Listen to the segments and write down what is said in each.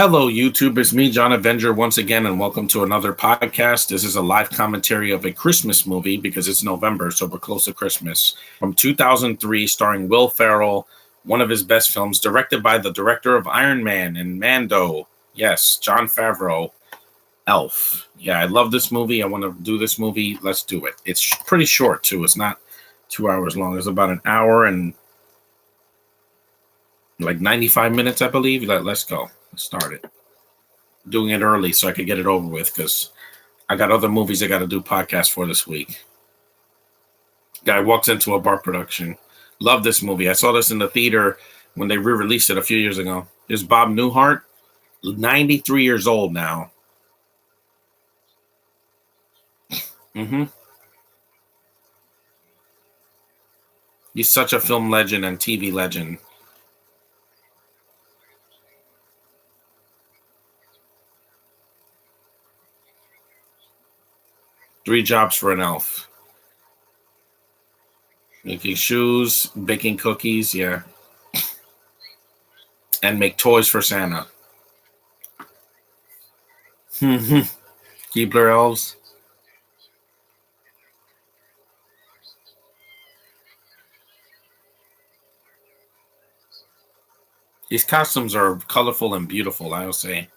Hello, YouTube. It's me, John Avenger, once again, and welcome to another podcast. This is a live commentary of a Christmas movie because it's November, so we're close to Christmas. From 2003, starring Will Ferrell, one of his best films, directed by the director of Iron Man and Mando. Yes, Jon Favreau. Elf. Yeah, I love this movie. I want to do this movie. Let's do it. It's pretty short, too. It's not 2 hours long. It's about an hour and like 95 minutes, I believe. Let's go. Let's start it. Doing it early so I could get it over with because I got other movies I got to do podcasts for this week. Guy walks into a bar production. Love this movie. I saw this in the theater when they re-released it a few years ago. There's Bob Newhart, 93 years old now. He's such a film legend and TV legend. Three jobs for an elf. Making shoes, baking cookies, yeah. And make toys for Santa. Keebler elves. These costumes are colorful and beautiful, I'll say.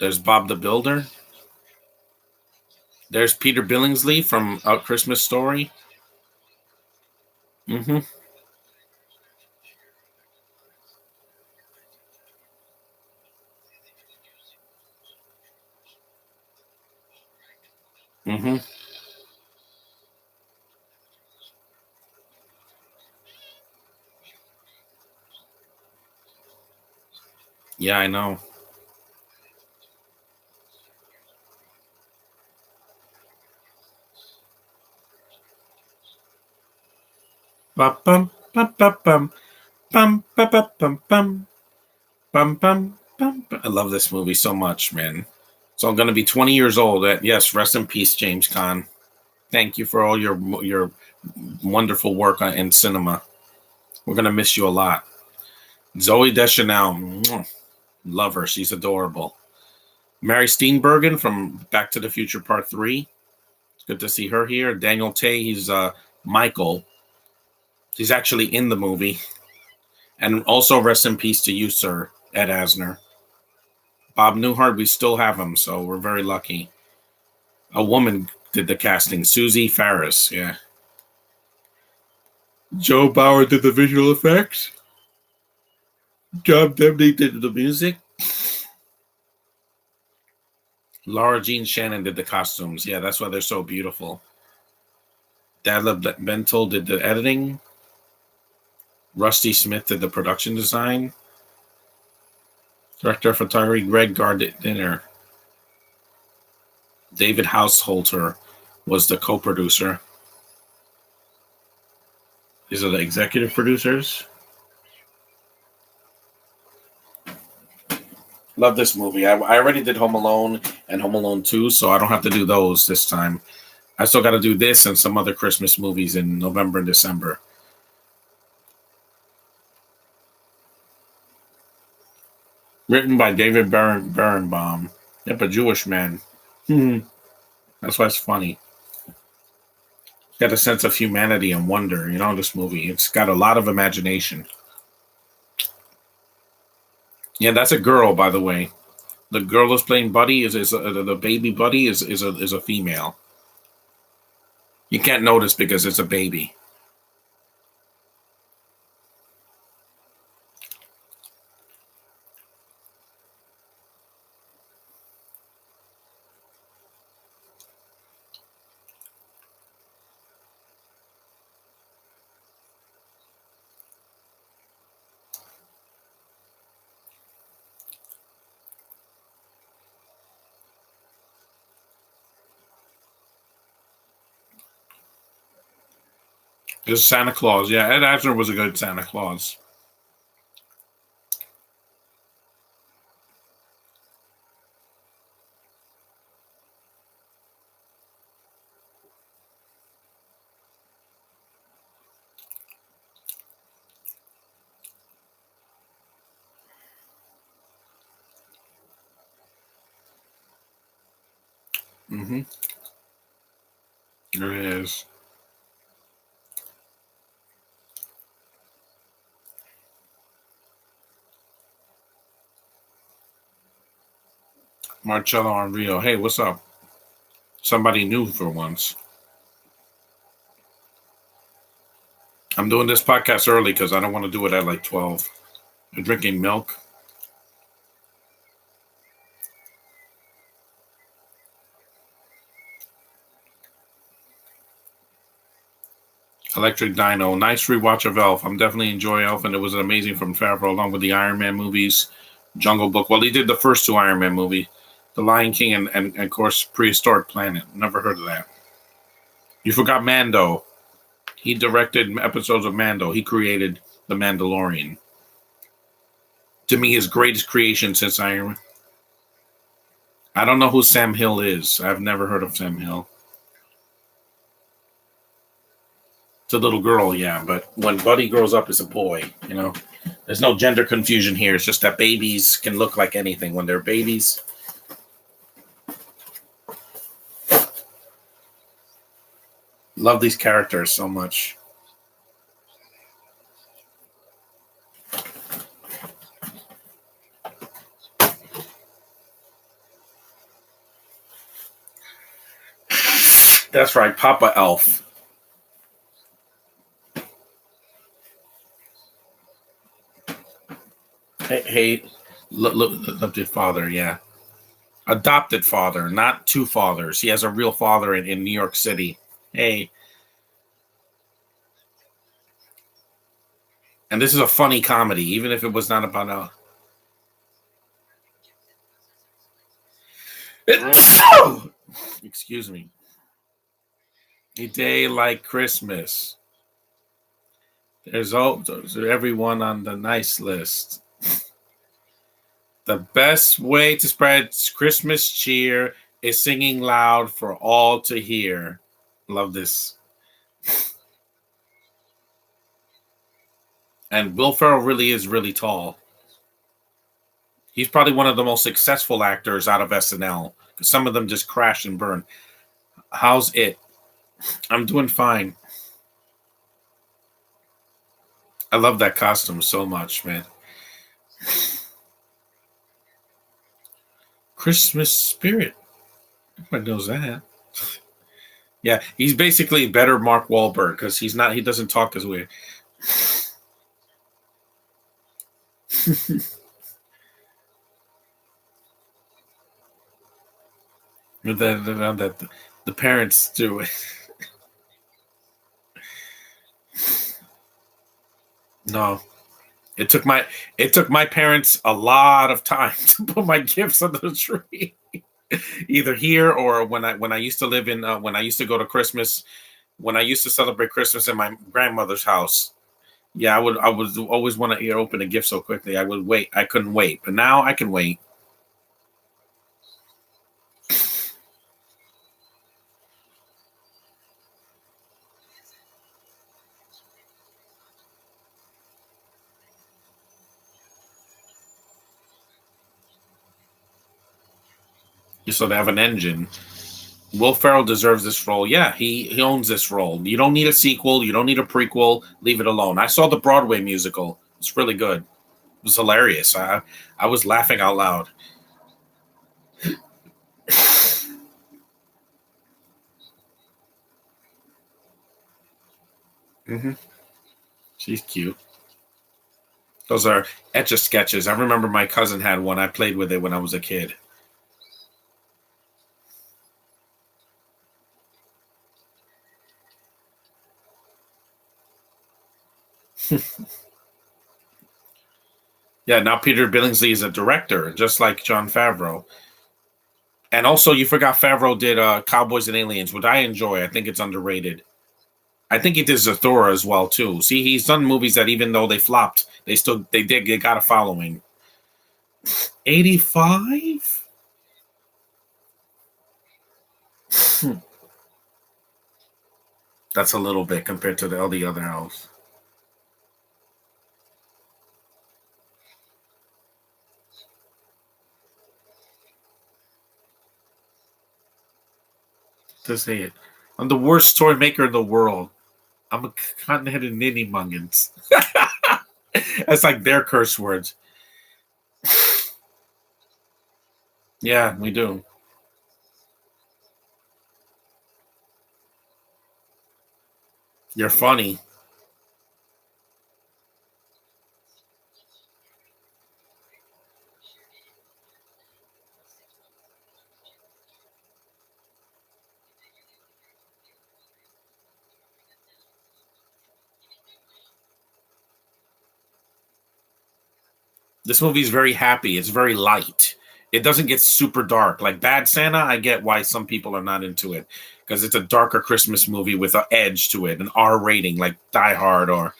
There's Bob the Builder. There's Peter Billingsley from A Christmas Story. Mm-hmm. Mm-hmm. Yeah, I know. Bum bum bum bum bum bum bum bum bum bum bum bum. I love this movie so much, man. So I'm gonna be 20 years old. Yes, rest in peace, James Caan. Thank you for all your wonderful work in cinema. We're gonna miss you a lot. Zoe Deschanel, love her. She's adorable. Mary Steenburgen from Back to the Future Part 3. It's good to see her here. Daniel Tay, he's Michael. He's actually in the movie. And also rest in peace to you, sir, Ed Asner. Bob Newhart, we still have him, so we're very lucky. A woman did the casting, Susie Farris, yeah. Joe Bauer did the visual effects. John Debney did the music. Laura Jean Shannon did the costumes. Yeah, that's why they're so beautiful. Dadla Bentel did the editing. Rusty Smith did the production design. Director of photography Greg Gardiner. David Householter was the co-producer. These are the executive producers. Love this movie. I already did Home Alone and Home Alone 2, so I don't have to do those this time. I still got to do this and some other Christmas movies in November and December. Written by David Berenbaum. Yep, a Jewish man. That's why it's funny. It's got a sense of humanity and wonder, this movie. It's got a lot of imagination. Yeah, that's a girl, by the way. The girl that's playing Buddy is the baby Buddy is a female. You can't notice because it's a baby. It's Santa Claus. Yeah, Ed Asner was a good Santa Claus. Mm-hmm. There it is. Marcello on Rio. Hey, what's up? Somebody new for once. I'm doing this podcast early because I don't want to do it at like 12. I'm drinking milk. Electric Dino. Nice rewatch of Elf. I'm definitely enjoying Elf, and it was amazing from Favreau along with the Iron Man movies, Jungle Book. Well, he did the first two Iron Man movie, The Lion King, and of course, Prehistoric Planet. Never heard of that. You forgot Mando. He directed episodes of Mando. He created The Mandalorian. To me, his greatest creation since Iron Man. I don't know who Sam Hill is. I've never heard of Sam Hill. It's a little girl, yeah, but when Buddy grows up, it's a boy. There's no gender confusion here. It's just that babies can look like anything when they're babies. Love these characters so much. That's right, Papa Elf. Hey, look, adopted father, yeah. Adopted father, not two fathers. He has a real father in New York City. Hey, and this is a funny comedy, even if it was not about a. Excuse me. A day like Christmas. There's everyone on the nice list. The best way to spread Christmas cheer is singing loud for all to hear. Love this. And Will Ferrell really is really tall. He's probably one of the most successful actors out of SNL. Some of them just crash and burn. How's it? I'm doing fine. I love that costume so much, man. Christmas spirit. Everybody knows that. Yeah, he's basically better Mark Wahlberg because he's not. He doesn't talk as weird. The parents do it. No, it took my parents a lot of time to put my gifts under the tree. Either here or when I used to live in when I used to go to Christmas when I used to celebrate Christmas in my grandmother's house. Yeah, I would always want to open a gift so quickly. I would wait. I couldn't wait, but now I can wait. So they have an engine. Will Ferrell deserves this role. Yeah, he owns this role. You don't need a sequel. You don't need a prequel. Leave it alone. I saw the Broadway musical. It's really good. It was hilarious. I was laughing out loud. Hmm. She's cute. Those are etch a sketches. I remember my cousin had one. I played with it when I was a kid. Yeah, now Peter Billingsley is a director, just like John Favreau. And also, you forgot Favreau did Cowboys and Aliens, which I enjoy. I think it's underrated. I think he did Zathura as well too. See, he's done movies that even though they flopped, they got a following. 85. That's a little bit compared to all the other elves. to say it. I'm the worst toy maker in the world. I'm a cotton-headed ninny mungans. That's like their curse words. Yeah, we do. You're funny. This movie is very happy. It's very light. It doesn't get super dark. Like Bad Santa, I get why some people are not into it because it's a darker Christmas movie with an edge to it, an R rating, like Die Hard or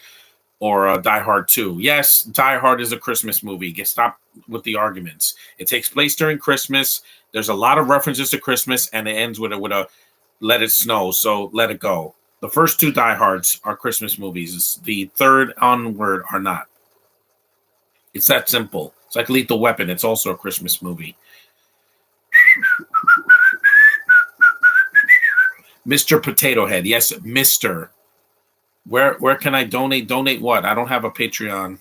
Die Hard 2. Yes, Die Hard is a Christmas movie. Stop with the arguments. It takes place during Christmas. There's a lot of references to Christmas, and it ends with a Let It Snow. So let it go. The first two Die Hards are Christmas movies. The third onward are not. It's that simple. It's like Lethal Weapon. It's also a Christmas movie. Mr. Potato Head. Yes, Mr. Where can I donate? Donate what? I don't have a Patreon.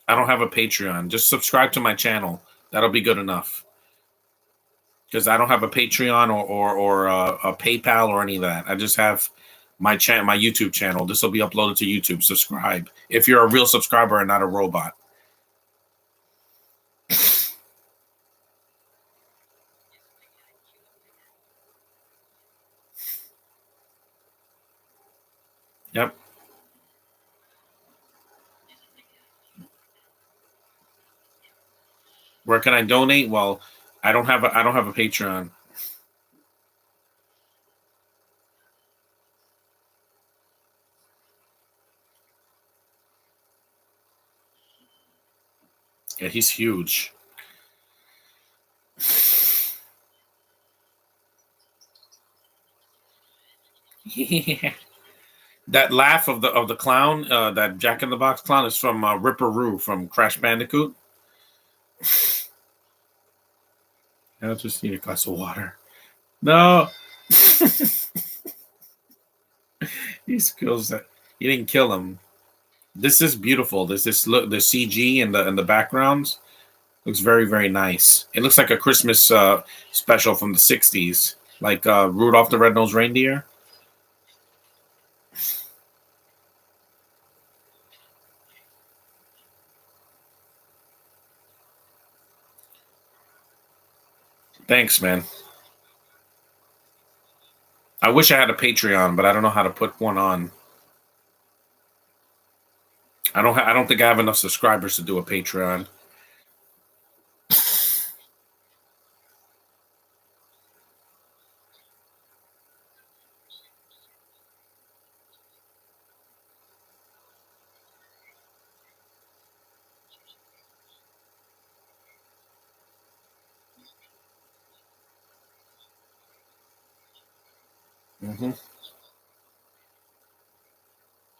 I don't have a Patreon. Just subscribe to my channel. That'll be good enough. Because I don't have a Patreon or a PayPal or any of that. I just have my YouTube channel. This will be uploaded to YouTube. Subscribe if you're a real subscriber and not a robot. Yep. Where can I donate? Well, I don't have a Patreon. Yeah, he's huge. Yeah. That laugh of the clown, that Jack in the Box clown, is from Ripperoo from Crash Bandicoot. I just need a glass of water. No, he kills that. He didn't kill him. This is beautiful. This look the CG and the backgrounds looks very nice. It looks like a Christmas special from the '60s, like Rudolph the Red-Nosed Reindeer. Thanks, man. I wish I had a Patreon, but I don't know how to put one on. I don't think I have enough subscribers to do a Patreon. Hmm.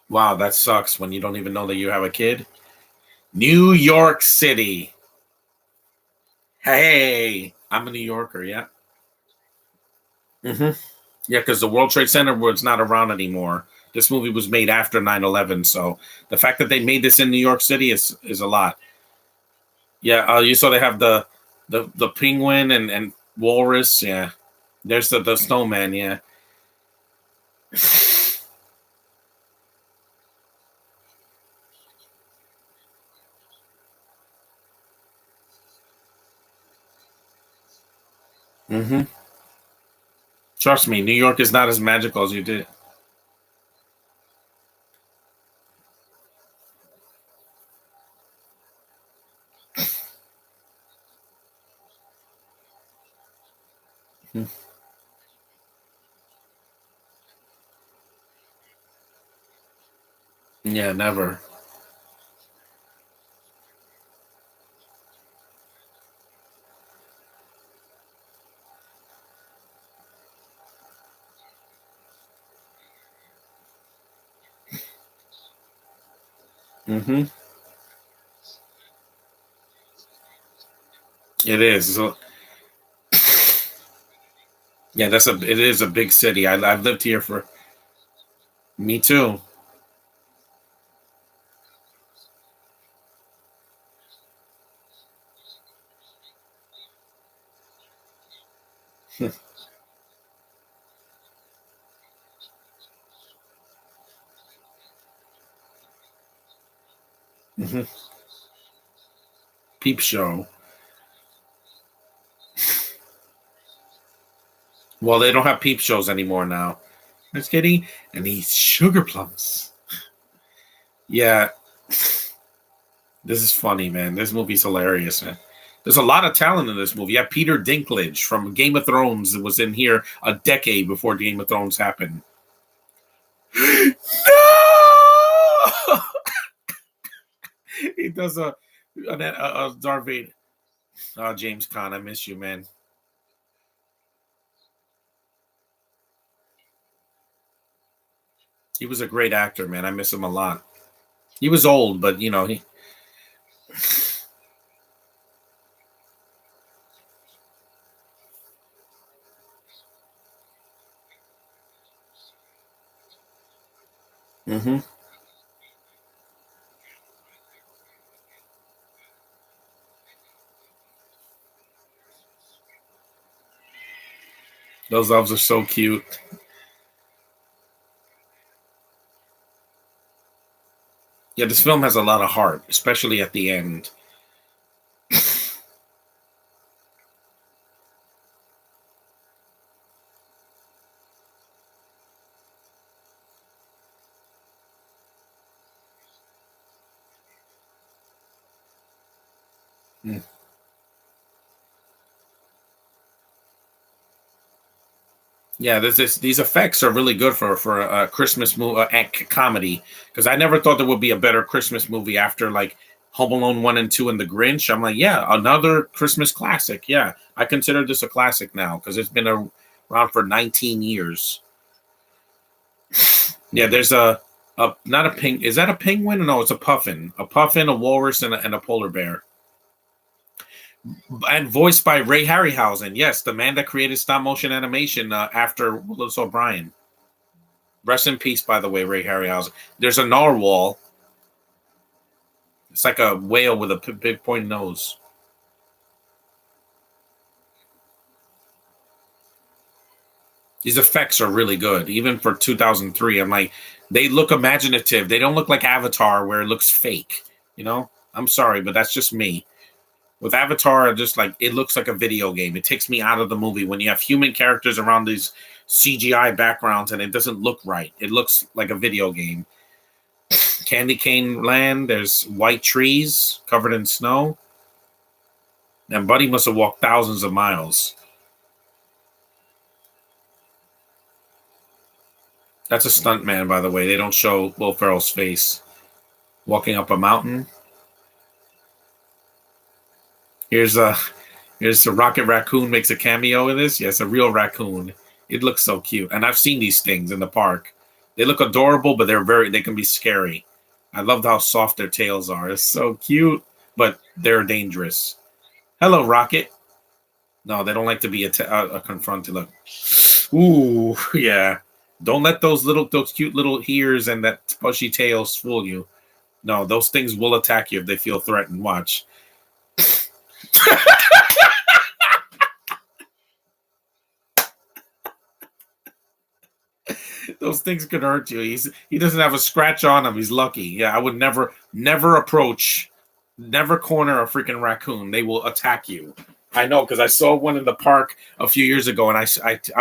Wow, that sucks when you don't even know that you have a kid. New York City. Hey, I'm a New Yorker. Yeah. Hmm. Yeah, because the World Trade Center was not around anymore. This movie was made after 9/11, so the fact that they made this in New York City is a lot. Yeah, you saw they have the penguin and walrus. Yeah, there's the snowman. Yeah. Hmm. Trust me, New York is not as magical as you did. Mhm. Yeah, never. Hmm. It is. So Yeah, it is a big city. I've lived here for me too. Mhm. Peep show. Well, they don't have peep shows anymore now. Just kidding. And these sugar plums. Yeah, this is funny, man. This movie's hilarious, man. There's a lot of talent in this movie. Yeah, Peter Dinklage from Game of Thrones was in here a decade before Game of Thrones happened. No! He does a Darth Vader. Oh, James Caan, I miss you, man. He was a great actor, man. I miss him a lot. He was old, but he. Hmm. Those elves are so cute. Yeah, this film has a lot of heart, especially at the end. Mm. Yeah, these effects are really good for a Christmas comedy because I never thought there would be a better Christmas movie after like Home Alone 1 and 2 and The Grinch. I'm like, yeah, another Christmas classic. Yeah, I consider this a classic now because it's been around for 19 years. Yeah, there's a not a ping. Is that a penguin? No, it's a puffin, a walrus, and a polar bear. And voiced by Ray Harryhausen. Yes, the man that created stop motion animation after Willis O'Brien. Rest in peace, by the way, Ray Harryhausen. There's a narwhal. It's like a whale with a big pointed nose. These effects are really good, even for 2003. I'm like, they look imaginative. They don't look like Avatar, where it looks fake. I'm sorry, but that's just me. With Avatar, just like it looks like a video game. It takes me out of the movie when you have human characters around these CGI backgrounds and it doesn't look right. It looks like a video game. Candy Cane Land, there's white trees covered in snow. And Buddy must have walked thousands of miles. That's a stunt man, by the way. They don't show Will Ferrell's face walking up a mountain. Here's a Here's a Rocket Raccoon makes a cameo in this. Yes, a real raccoon. It looks so cute, and I've seen these things in the park. They look adorable, but they can be scary. I love how soft their tails are. It's so cute, but they're dangerous. Hello, Rocket. No, they don't like to be confronted. Look, ooh, yeah. Don't let those cute little ears and that bushy tails fool you. No, those things will attack you if they feel threatened. Watch. Those things could hurt you. He doesn't have a scratch on him. He's lucky. Yeah, I would never approach, never corner a freaking raccoon. They will attack you. I know because I saw one in the park a few years ago, and I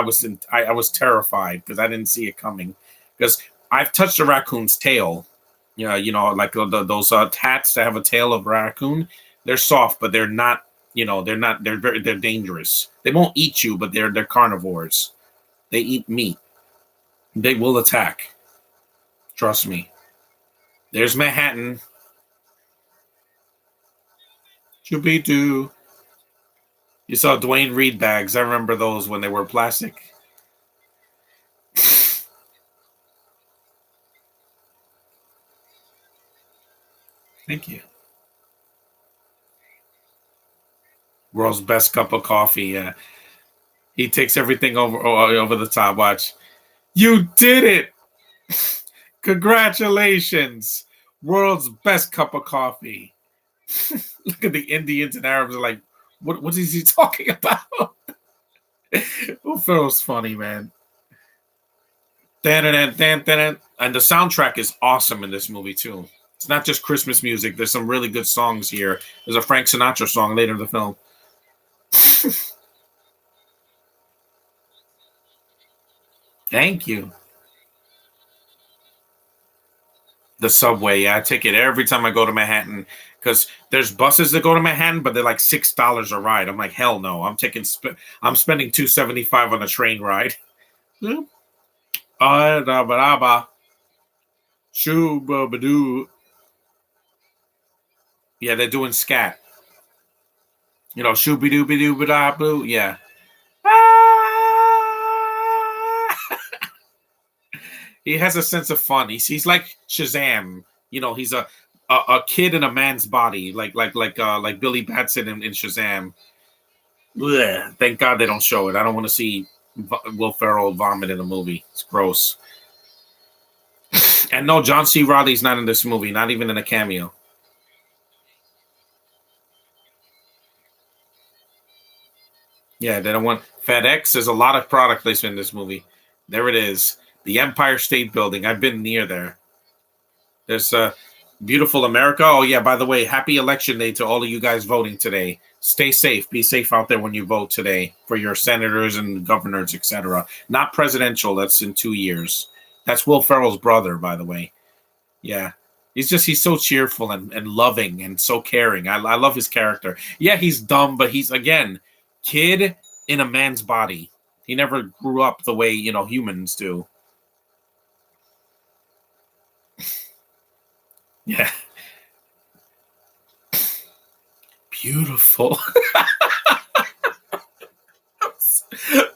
was terrified because I didn't see it coming. Because I've touched a raccoon's tail. Like those hats that have a tail of raccoon. They're soft, but they're not. They're not. They're dangerous. They won't eat you, but they're carnivores. They eat meat. They will attack. Trust me. There's Manhattan. Shooby doo. You saw Dwayne Reed bags. I remember those when they were plastic. Thank you. World's best cup of coffee. Yeah. He takes everything over the top. Watch. You did it! Congratulations! World's best cup of coffee. Look at the Indians and Arabs are like, what is he talking about? Will Ferrell's funny, man. And the soundtrack is awesome in this movie too. It's not just Christmas music. There's some really good songs here. There's a Frank Sinatra song later in the film. Thank you. The subway, yeah, I take it every time I go to Manhattan because there's buses that go to Manhattan, but they're like $6 a ride. I'm like, hell no. I'm spending $2.75 on a train ride. Yeah, they're doing scat. You know, shooby dooby dooby da boo. Yeah. Ah! He has a sense of fun. He's like Shazam. You know, he's a kid in a man's body, like Billy Batson in Shazam. Blech. Thank God they don't show it. I don't want to see Will Ferrell vomit in a movie. It's gross. And no, John C. Riley's not in this movie, not even in a cameo. Yeah, they don't want FedEx. There's a lot of product placement in this movie. There it is. The Empire State Building. I've been near there. There's beautiful America. Oh yeah, by the way, happy election day to all of you guys voting today. Stay safe. Be safe out there when you vote today for your senators and governors, etc. Not presidential. That's in 2 years. That's Will Ferrell's brother, by the way. Yeah. He's so cheerful and loving and so caring. I love his character. Yeah, he's dumb, but he's again kid in a man's body. He never grew up the way, humans do. Yeah. Beautiful.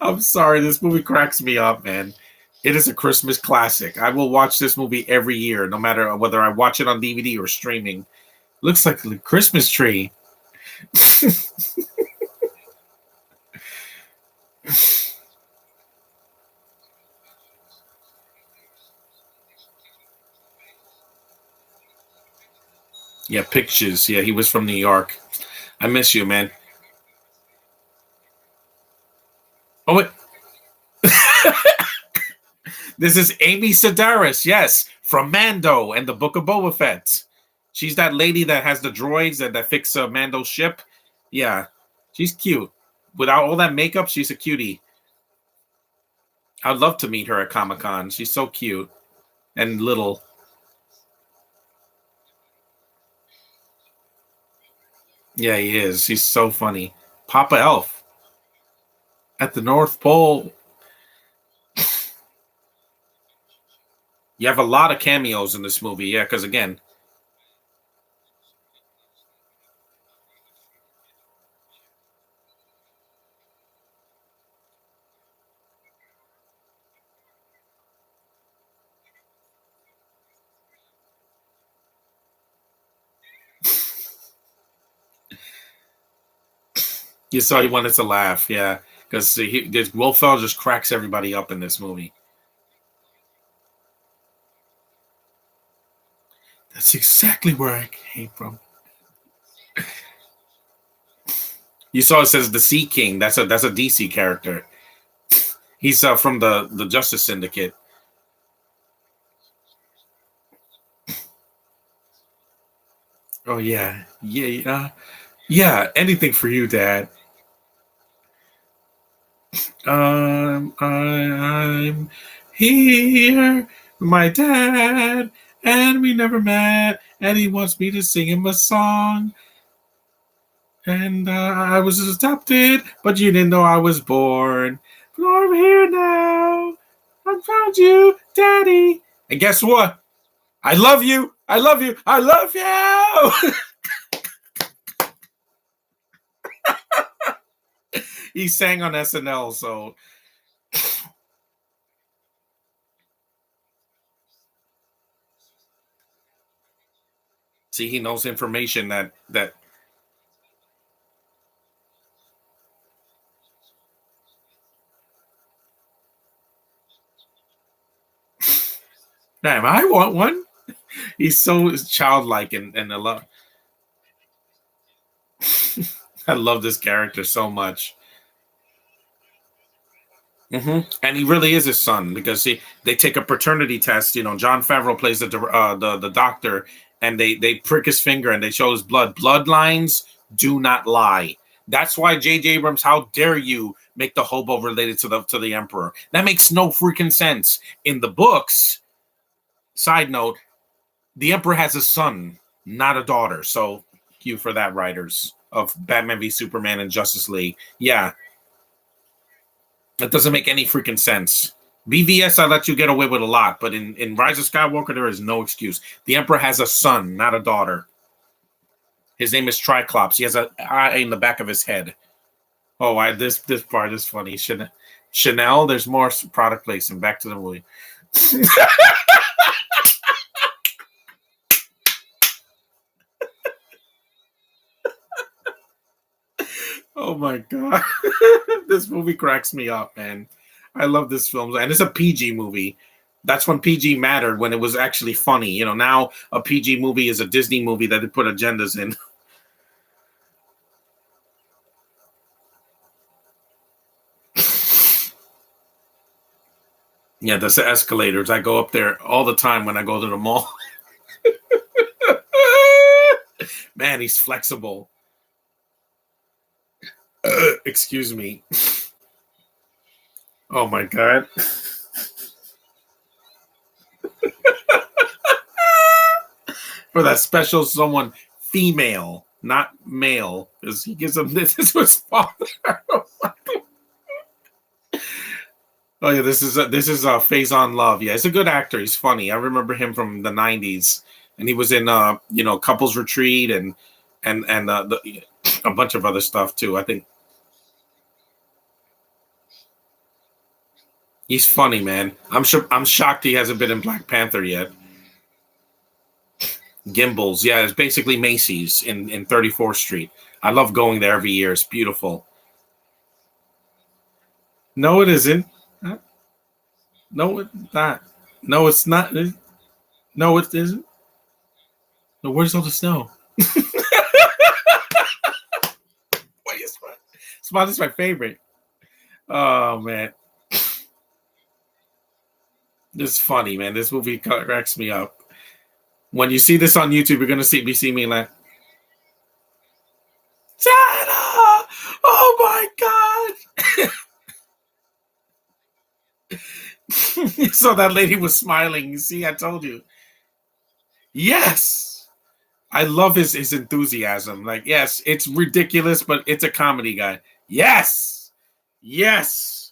I'm sorry, this movie cracks me up, man. It is a Christmas classic. I will watch this movie every year, no matter whether I watch it on DVD or streaming. Looks like a Christmas tree. Yeah, pictures. Yeah, he was from New York. I miss you, man. Oh, wait. This is Amy Sedaris, yes, from Mando and the Book of Boba Fett. She's that lady that has the droids that fix Mando's ship. Yeah, she's cute. Without all that makeup, she's a cutie. I'd love to meet her at Comic Con. She's so cute and little. Yeah, he is. He's so funny. Papa Elf at the North Pole. You have a lot of cameos in this movie, yeah, because again, you saw he wanted to laugh, yeah, because Will Ferrell just cracks everybody up in this movie. That's exactly where I came from. You saw it says the Sea King. That's a DC character. He's from the Justice Syndicate. Oh yeah, yeah. Anything for you, Dad. I'm here, my dad, and we never met, and he wants me to sing him a song. And I was adopted, but you didn't know I was born. But I'm here now. I found you, Daddy. And guess what? I love you. I love you. I love you. He sang on SNL, so see, he knows information that Damn, I want one. He's so childlike and I love I love this character so much. And he really is his son because they take a paternity test. You know, John Favreau plays the doctor, and they prick his finger and they show his blood. Bloodlines do not lie. That's why J.J. Abrams, how dare you make the hobo related to the emperor? That makes no freaking sense in the books. Side note: the emperor has a son, not a daughter. So, thank you for that, writers of Batman v Superman and Justice League. Yeah, that doesn't make any freaking sense. BVS, I let you get away with a lot, but in Rise of Skywalker, there is no excuse. The Emperor has a son, not a daughter. His name is Triclops. He has an eye in the back of his head. Oh, this part is funny. Chanel, there's more product placement. Back to the movie. Oh my god, this movie cracks me up, man. I love this film, and it's a PG movie. That's when PG mattered, when it was actually funny. You know, now a PG movie is a Disney movie that they put agendas in. Yeah, that's the escalators. I go up there all the time when I go to the mall. Man, he's flexible. Excuse me. Oh my god. For that special someone, female, not male, because he gives him this is his father. Oh yeah, this is Faison Love. Yeah, he's a good actor. He's funny. I remember him from the '90s, and he was in Couples Retreat and a bunch of other stuff too. I think he's funny, man. I'm shocked he hasn't been in Black Panther yet. Gimbals, yeah, it's basically Macy's in 34th Street. I love going there every year. It's beautiful. No, it isn't. No, it's not. No, it's not. No, it isn't. No, where's all the snow? Why is Spot? Spot is my favorite. Oh man, this is funny, man. This movie cracks me up. When you see this on YouTube, you're gonna see me like, Santa! Oh my god! So that lady was smiling. You see, I told you. Yes, I love his enthusiasm. Like, yes, it's ridiculous, but it's a comedy guy. Yes, yes.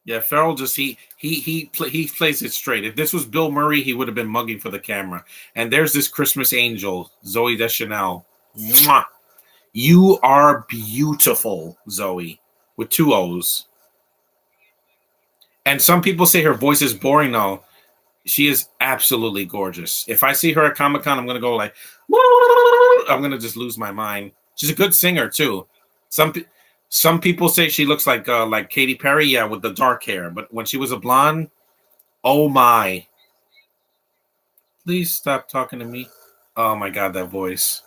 Yeah, Farrell just he plays it straight. If this was Bill Murray, he would have been mugging for the camera. And there's this Christmas angel, Zoe Deschanel. Mwah. You are beautiful, Zoe, with two O's. And some people say her voice is boring. No, she is absolutely gorgeous. If I see her at Comic Con, I'm gonna go like, I'm gonna just lose my mind. She's a good singer too. Some some people say she looks like Katy Perry, yeah, with the dark hair. But when she was a blonde, oh my! Please stop talking to me. Oh my god, that voice.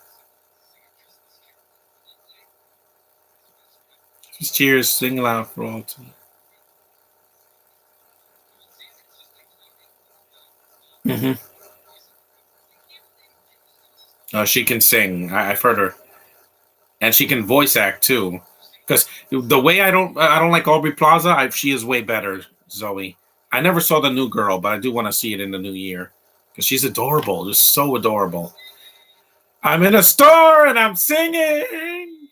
Just cheers, sing loud for all to. Mm-hmm. She can sing. I've heard her, and she can voice act too. Because the way I don't like Aubrey Plaza. She is way better, Zoe. I never saw the new girl, but I do want to see it in the new year because she's adorable, just so adorable. I'm in a store and I'm singing.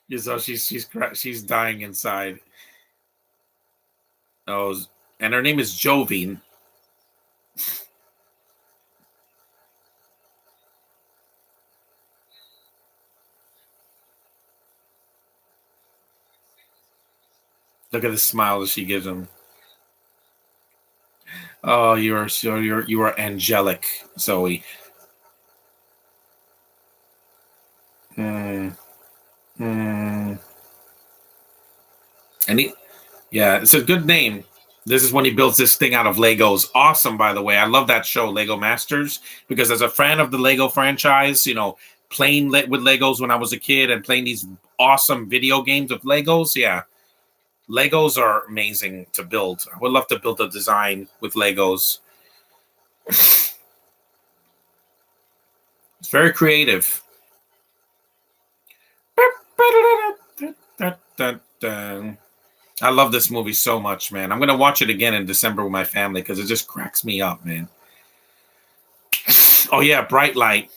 You know, she's dying inside. Oh, and her name is Jovi. Look at the smile that she gives him. Oh, you are angelic, Zoe. Mm, mm. And yeah, it's a good name. This is when he builds this thing out of Legos. Awesome, by the way. I love that show, Lego Masters, because as a fan of the Lego franchise, playing with Legos when I was a kid and playing these awesome video games of Legos, yeah, Legos are amazing to build. I would love to build a design with Legos. It's very creative. I love this movie so much, man. I'm gonna watch it again in December with my family because it just cracks me up, man. Oh yeah, Bright Light.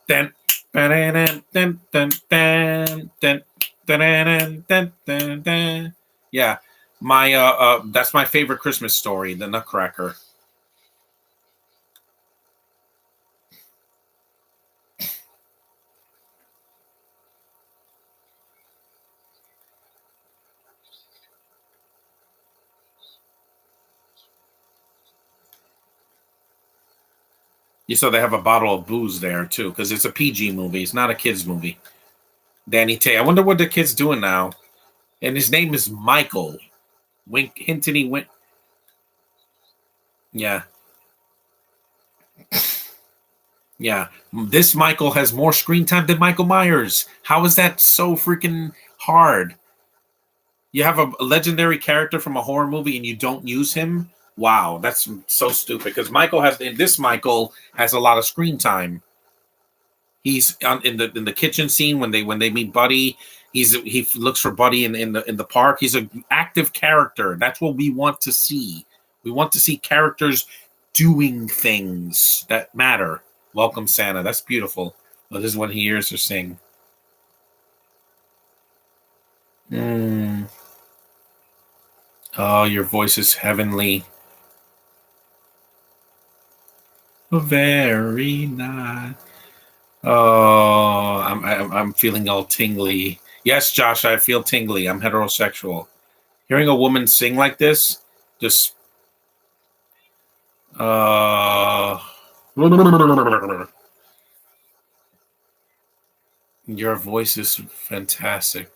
Dun, dun, dun, dun, dun, dun, dun, dun, dun, dun. Yeah, my that's my favorite Christmas story, The Nutcracker. You saw they have a bottle of booze there too, because it's a PG movie. It's not a kids movie. Danny Tay. I wonder what the kid's doing now. And his name is Michael. Wink, Hintony, Wink. Yeah, yeah. This Michael has more screen time than Michael Myers. How is that so freaking hard? You have a legendary character from a horror movie and you don't use him? Wow, that's so stupid. Because Michael has a lot of screen time. He's in the kitchen scene when they meet Buddy. He looks for Buddy in the park. He's an active character. That's what we want to see. We want to see characters doing things that matter. Welcome Santa. That's beautiful. Well, this is when he hears her sing. Mm. Oh, your voice is heavenly. Very nice. Oh, I'm feeling all tingly. Yes, Josh, I feel tingly. I'm heterosexual. Hearing a woman sing like this, just uh, your voice is fantastic,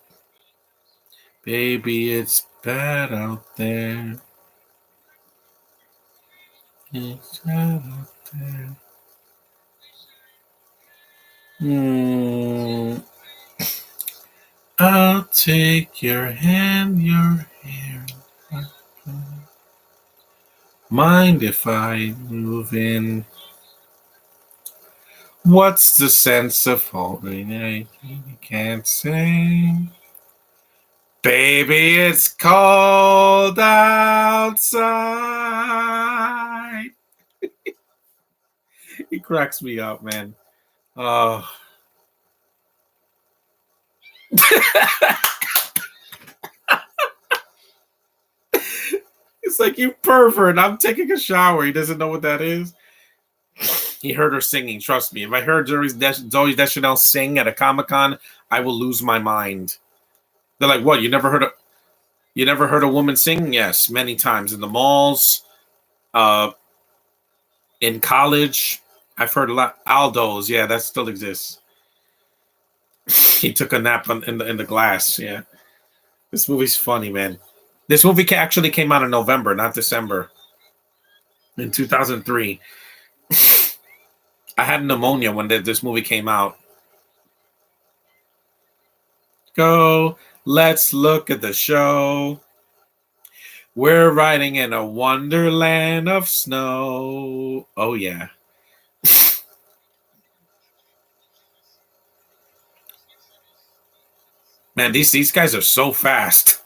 baby. It's bad out there. It's bad out there. Mm, I'll take your hand, your hair. Mind if I move in? What's the sense of holding it? You can't say. Baby, it's cold outside. He cracks me up, man. Oh. It's like, you pervert. I'm taking a shower. He doesn't know what that is. He heard her singing. Trust me. If I heard Zoe Deschanel sing at a Comic-Con, I will lose my mind. They're like, what? You never heard a woman sing? Yes, many times in the malls, uh, in college. I've heard a lot. Aldo's, yeah, that still exists. He took a nap in the glass. Yeah, this movie's funny, man. This movie actually came out in November, not December, in 2003. I had pneumonia when this movie came out. Go, let's look at the show. We're riding in a wonderland of snow. Oh yeah. Man, these guys are so fast.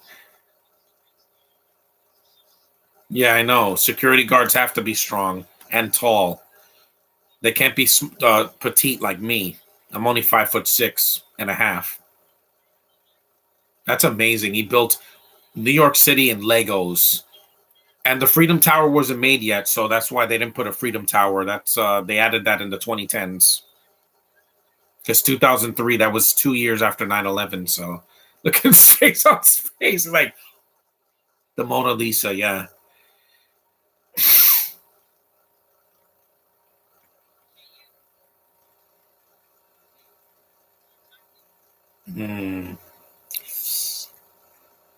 Yeah, I know. Security guards have to be strong and tall. They can't be petite like me. I'm only 5'6.5". That's amazing. He built New York City in Legos, and the Freedom Tower wasn't made yet, so that's why they didn't put a Freedom Tower. That's they added that in the 2010s because 2003, that was 2 years after 9/11. So look at his face on his face. It's like, The Mona Lisa, yeah. Mm.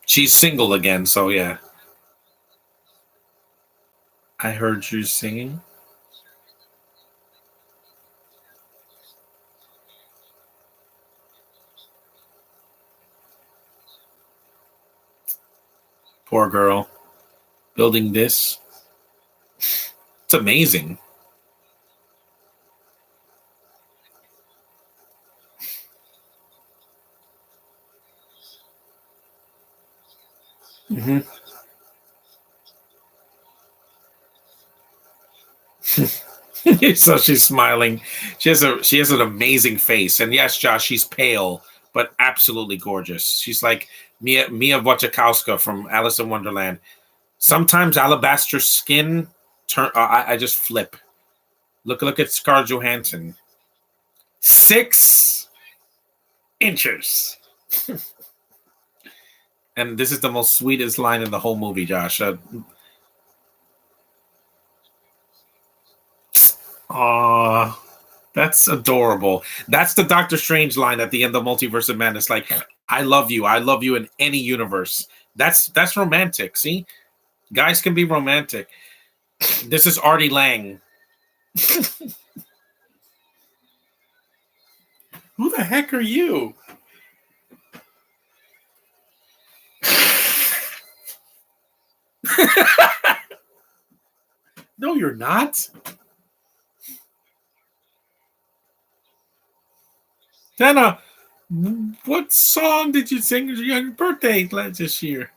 She's single again, so yeah. I heard you singing. Poor girl. Building this. It's amazing. Hmm. So she's smiling. She has an amazing face. And yes, Josh, she's pale, but absolutely gorgeous. She's like Mia Wasikowska from Alice in Wonderland. Sometimes alabaster skin turn. I just flip. Look at Scarlett Johansson. 6 inches. And this is the most sweetest line in the whole movie, Josh. Aw, that's adorable. That's the Doctor Strange line at the end of Multiverse of Madness. Like, I love you. I love you in any universe. That's romantic. See, guys can be romantic. This is Artie Lang. Who the heck are you? No, you're not. Dana, what song did you sing on your birthday this year?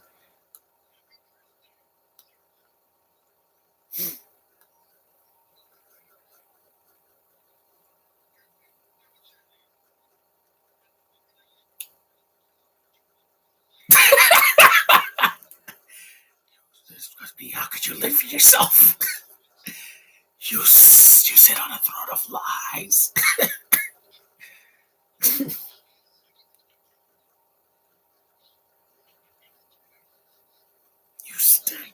This must be, how could you live for yourself? You sit on a throne of lies. You stink.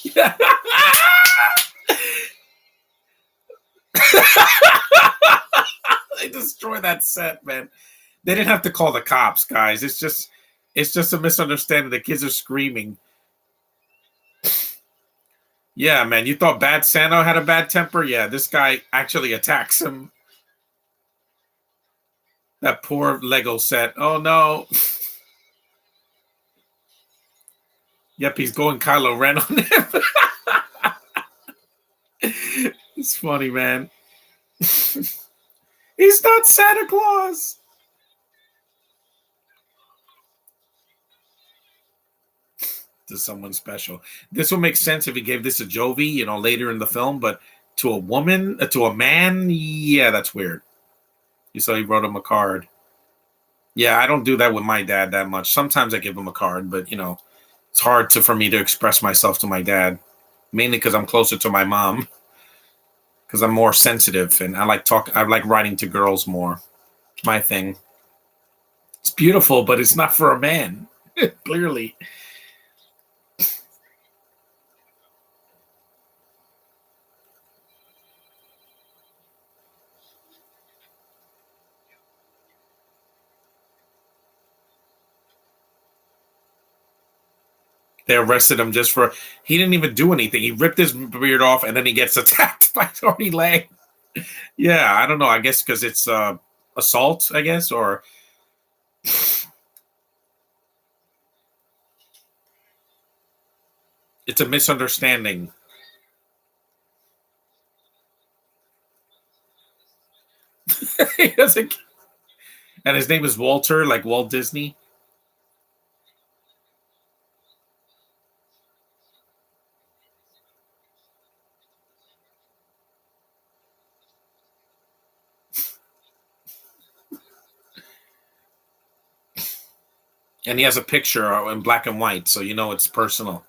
Yeah. They destroy that set, man. They didn't have to call the cops, guys. It's just a misunderstanding. The kids are screaming. Yeah, man. You thought Bad Santa had a bad temper? Yeah, this guy actually attacks him. That poor Lego set. Oh no. Yep, he's going Kylo Ren on him. It's funny, man. He's not Santa Claus. To someone special. This will make sense if he gave this to Jovi, later in the film, but to a woman, to a man, yeah, that's weird. You saw he wrote him a card. Yeah, I don't do that with my dad that much. Sometimes I give him a card, but it's hard for me to express myself to my dad, mainly because I'm closer to my mom, because I'm more sensitive and I like writing to girls more. It's my thing. It's beautiful, but it's not for a man. Clearly. They arrested him just for he didn't even do anything. He ripped his beard off and then he gets attacked by Tony Lang. Yeah, I don't know. I guess because it's assault, I guess, or it's a misunderstanding. He doesn't, and his name is Walter, like Walt Disney. And he has a picture in black and white, so it's personal.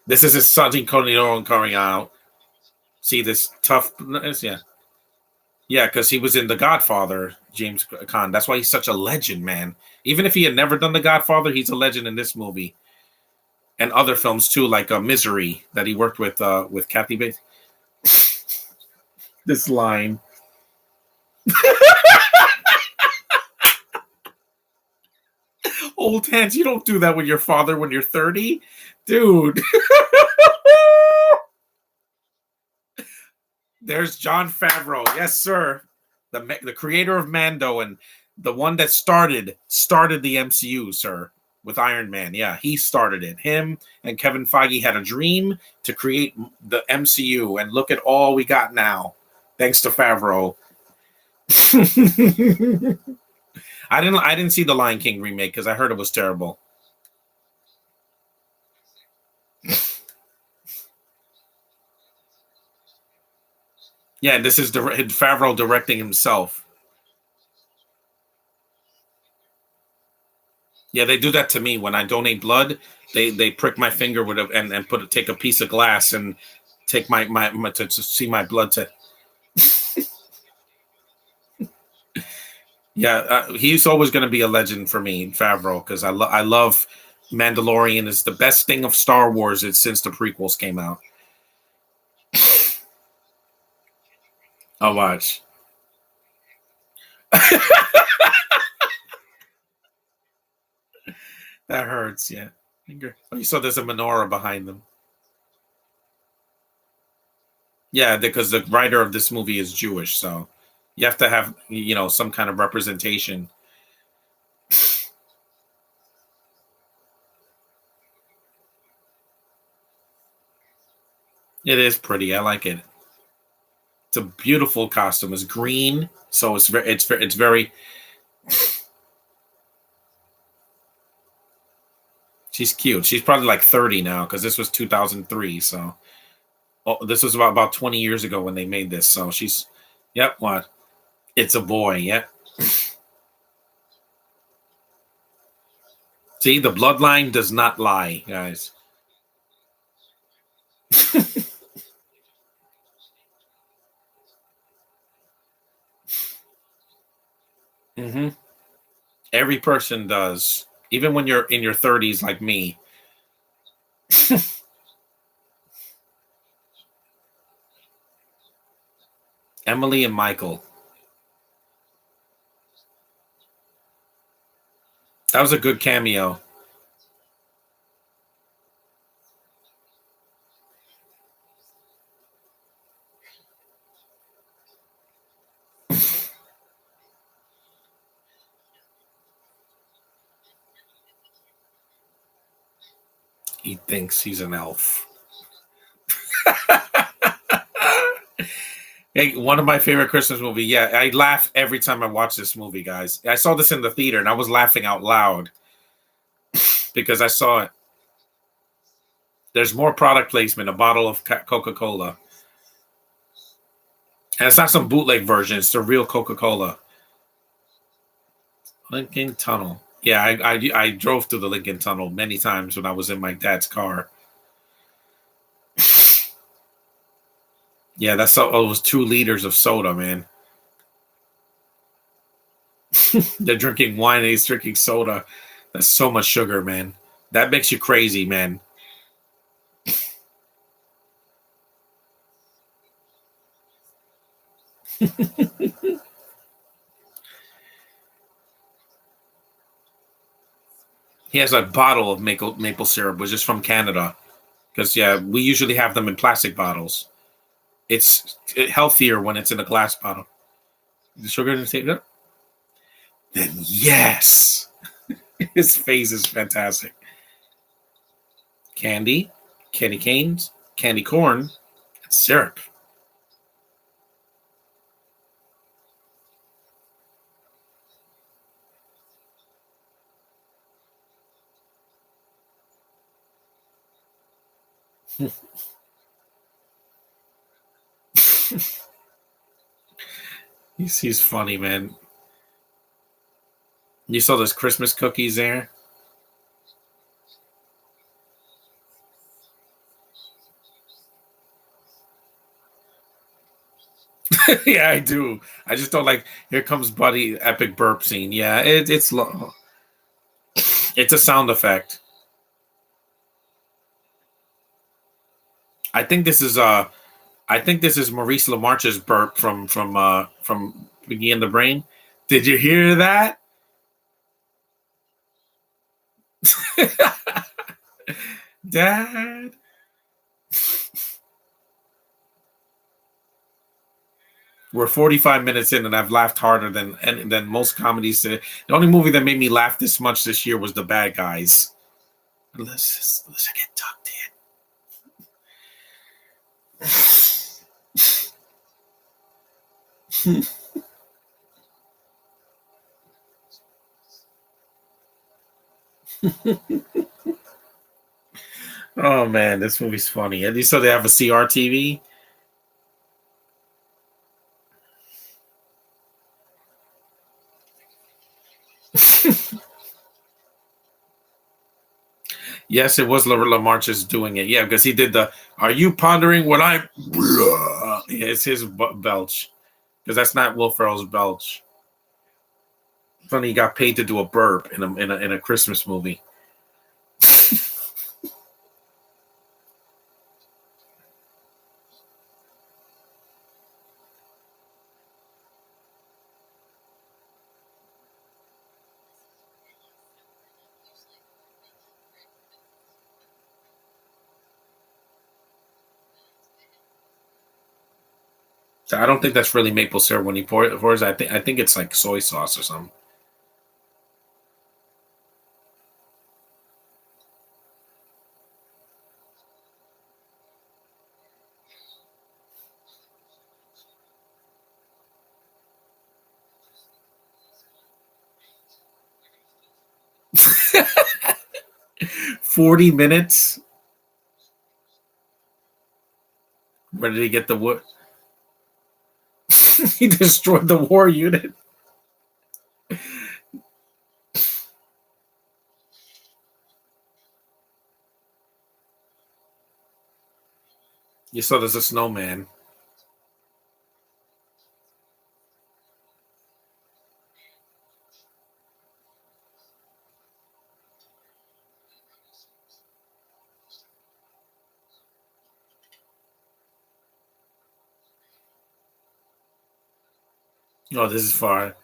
This is his son Coney coming out. See this tough, yeah. Yeah, because he was in The Godfather, James Caan. That's why he's such a legend, man. Even if he had never done The Godfather, he's a legend in this movie and other films too, like Misery that he worked with Kathy Bates. This line, old hands, you don't do that with your father when you're 30, dude. There's John Favreau, yes sir, the creator of Mando and the one that started the MCU, sir, with Iron Man. Yeah, he started it. Him and Kevin Feige had a dream to create the MCU, and look at all we got now, thanks to Favreau. I didn't see the Lion King remake because I heard it was terrible. Yeah, this is Favreau directing himself. Yeah, they do that to me when I donate blood. They prick my finger with and take a piece of glass and take my to see my blood to. Yeah, he's always going to be a legend for me, Favreau, because I love Mandalorian. Is the best thing of Star Wars since the prequels came out. I'll watch. That hurts. Yeah. Oh, you saw there's a menorah behind them. Yeah, because the writer of this movie is Jewish, so you have to have some kind of representation. It is pretty. I like it. It's a beautiful costume. It's green, so it's very. She's cute. She's probably like 30 now because this was 2003. So this was about 20 years ago when they made this. So she's, yep. What? It's a boy. Yep. See, the bloodline does not lie, guys. Hmm. Every person does, even when you're in your 30s, like me. Emily and Michael. That was a good cameo. He thinks he's an elf. Hey, one of my favorite Christmas movie. Yeah, I laugh every time I watch this movie, guys. I saw this in the theater and I was laughing out loud because I saw it. There's more product placement. A bottle of Coca Cola, and it's not some bootleg version. It's the real Coca Cola. Lincoln Tunnel. Yeah, I drove through the Lincoln Tunnel many times when I was in my dad's car. Yeah, that's so. Oh, it was 2 liters of soda, man. They're drinking wine and he's drinking soda. That's so much sugar, man. That makes you crazy, man. He has a bottle of maple syrup, which is from Canada. Because yeah, we usually have them in plastic bottles. It's healthier when it's in a glass bottle. The sugar didn't take it. Then yes, his face is fantastic. Candy, candy canes, candy corn, and syrup. He's funny, man. You saw those Christmas cookies there? Yeah, I do. I just don't like. Here comes Buddy, epic burp scene. Yeah, it's a sound effect. I think this is I think this is Maurice LaMarche's burp from Biggie and the Brain. Did you hear that? Dad. We're 45 minutes in, and I've laughed harder than most comedies. The only movie that made me laugh this much this year was The Bad Guys. Unless I get tucked in. Oh man, this movie's funny. At least so they have a CRTV. Yes, it was LaMarche's doing it. Yeah, because he did the. Are you pondering what I? Yeah, it's his belch because that's not Will Ferrell's belch. Funny, he got paid to do a burp in a Christmas movie. So I don't think that's really maple syrup when he pours. I think it's like soy sauce or something. 40 minutes. Where did he get the wood? He destroyed the war unit. You saw there's a snowman. Oh, this is far.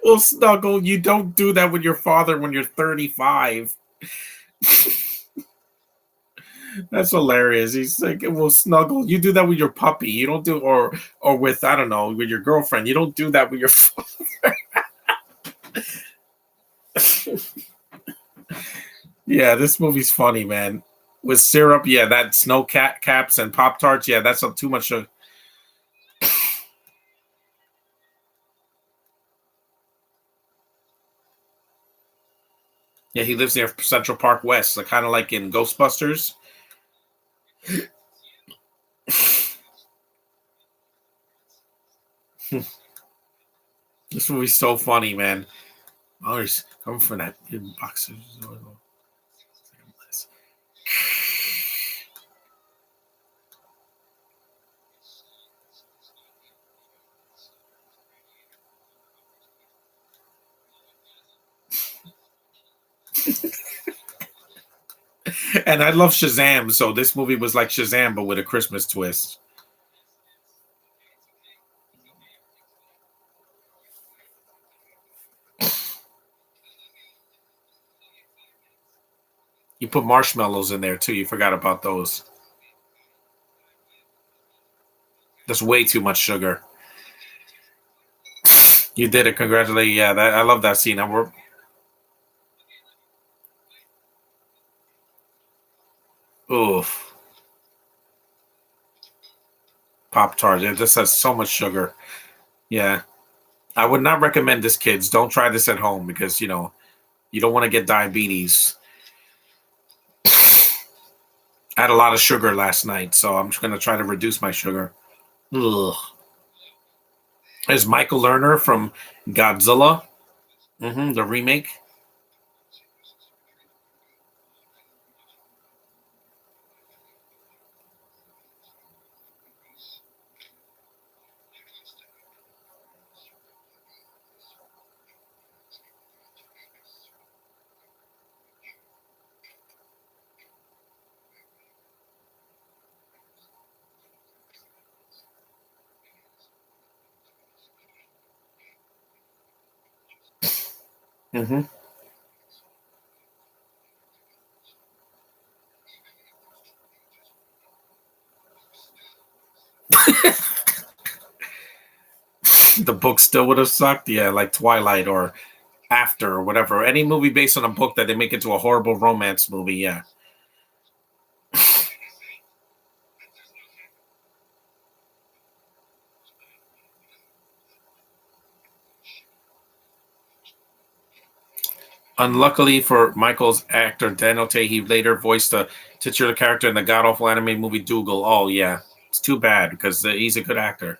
Well, Snuggle, you don't do that with your father when you're 35. That's hilarious. He's like, well, Snuggle, you do that with your puppy. You don't do or with I don't know with your girlfriend. You don't do that with your. Yeah, this movie's funny, man. With syrup, yeah, that snow caps and Pop Tarts, yeah, that's too much. Yeah, he lives near Central Park West, like kind of like in Ghostbusters. This movie's so funny, man. Oh, he's coming for that boxer. And I love Shazam, so this movie was like Shazam, but with a Christmas twist. You put marshmallows in there too. You forgot about those. That's way too much sugar. You did it. Congratulations. Yeah, I love that scene. Oof. Pop Tart. It just has so much sugar. Yeah. I would not recommend this, kids. Don't try this at home because, you don't want to get diabetes. I had a lot of sugar last night, so I'm just going to try to reduce my sugar. Ugh. There's Michael Lerner from Godzilla. The remake. hmm The book still would have sucked. Yeah, like Twilight or After or whatever. Any movie based on a book that they make into a horrible romance movie. Yeah. Unluckily for Michael's actor Danote, he later voiced the titular character in the god awful animated movie Dougal. Oh yeah, it's too bad because he's a good actor.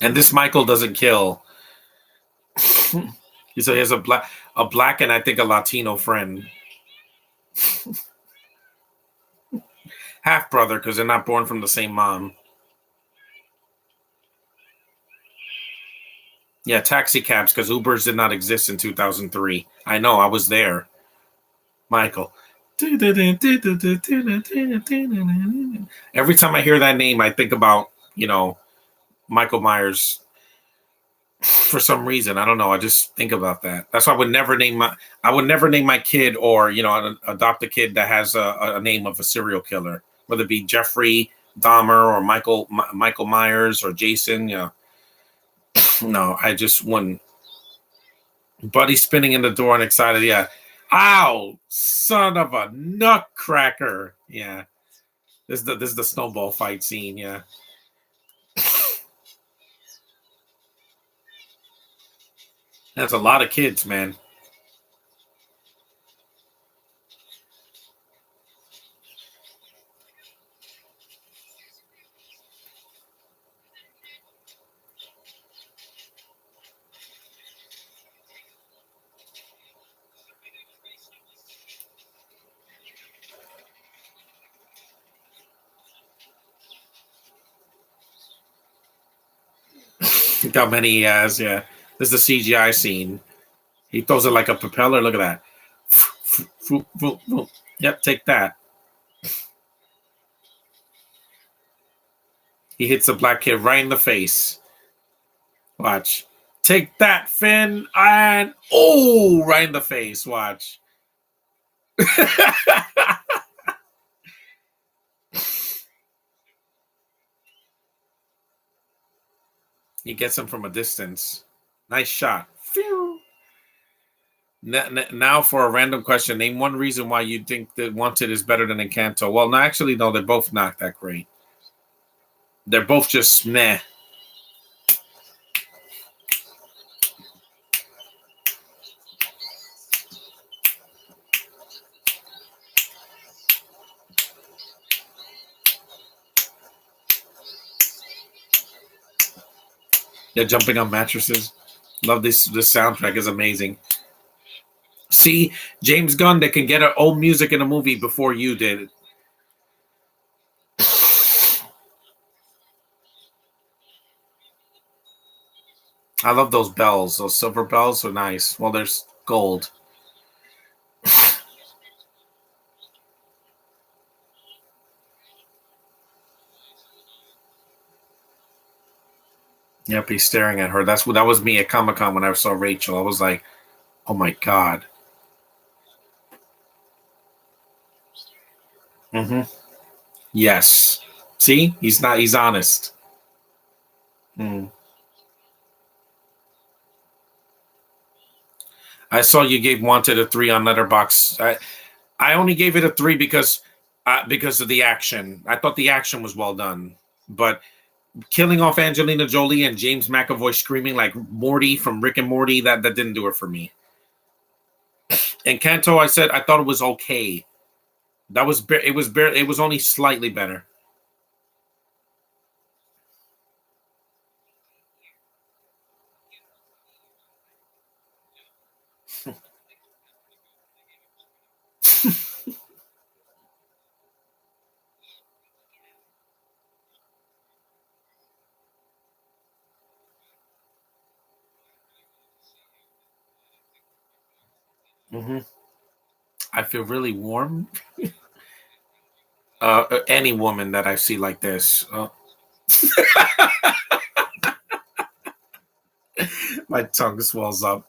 And this Michael doesn't kill. He has a black, and I think a Latino friend, half brother, because they're not born from the same mom. Yeah, taxi cabs because Ubers did not exist in 2003. I know, I was there. Michael. Every time I hear that name, I think about Michael Myers for some reason. I don't know. I just think about that. That's why I would never name my kid or adopt a kid that has a name of a serial killer, whether it be Jeffrey Dahmer or Michael Myers or Jason. No, I just wouldn't. Buddy spinning in the door and excited. Yeah. Ow, son of a nutcracker. Yeah. This is the snowball fight scene. Yeah. That's a lot of kids, man. Look how many he has. Yeah. This is the CGI scene. He throws it like a propeller. Look at that. Yep, take that. He hits the black kid right in the face. Watch. Take that, Finn. And oh, right in the face. Watch. He gets him from a distance. Nice shot. Phew. Now for a random question. Name one reason why you think that Wanted is better than Encanto. Well, no, actually, no. They're both not that great. They're both just meh. They're jumping on mattresses. Love this. This soundtrack is amazing. See, James Gunn, they can get our old music in a movie before you did. I love those bells. Those silver bells are nice. Well, there's gold. Yep, he's staring at her. That was me at Comic Con when I saw Rachel. I was like, oh my god. hmm Yes. See, he's not. He's honest. Mm. I saw you gave Wanted a 3 on Letterbox. I only gave it a 3 because because of the action. I thought the action was well done, but killing off Angelina Jolie and James McAvoy screaming like Morty from Rick and Morty, that didn't do it for me. And Kanto, I said I thought it was okay. That was it was barely, it was only slightly better. Hmm. I feel really warm. Any woman that I see like this, my tongue swells up.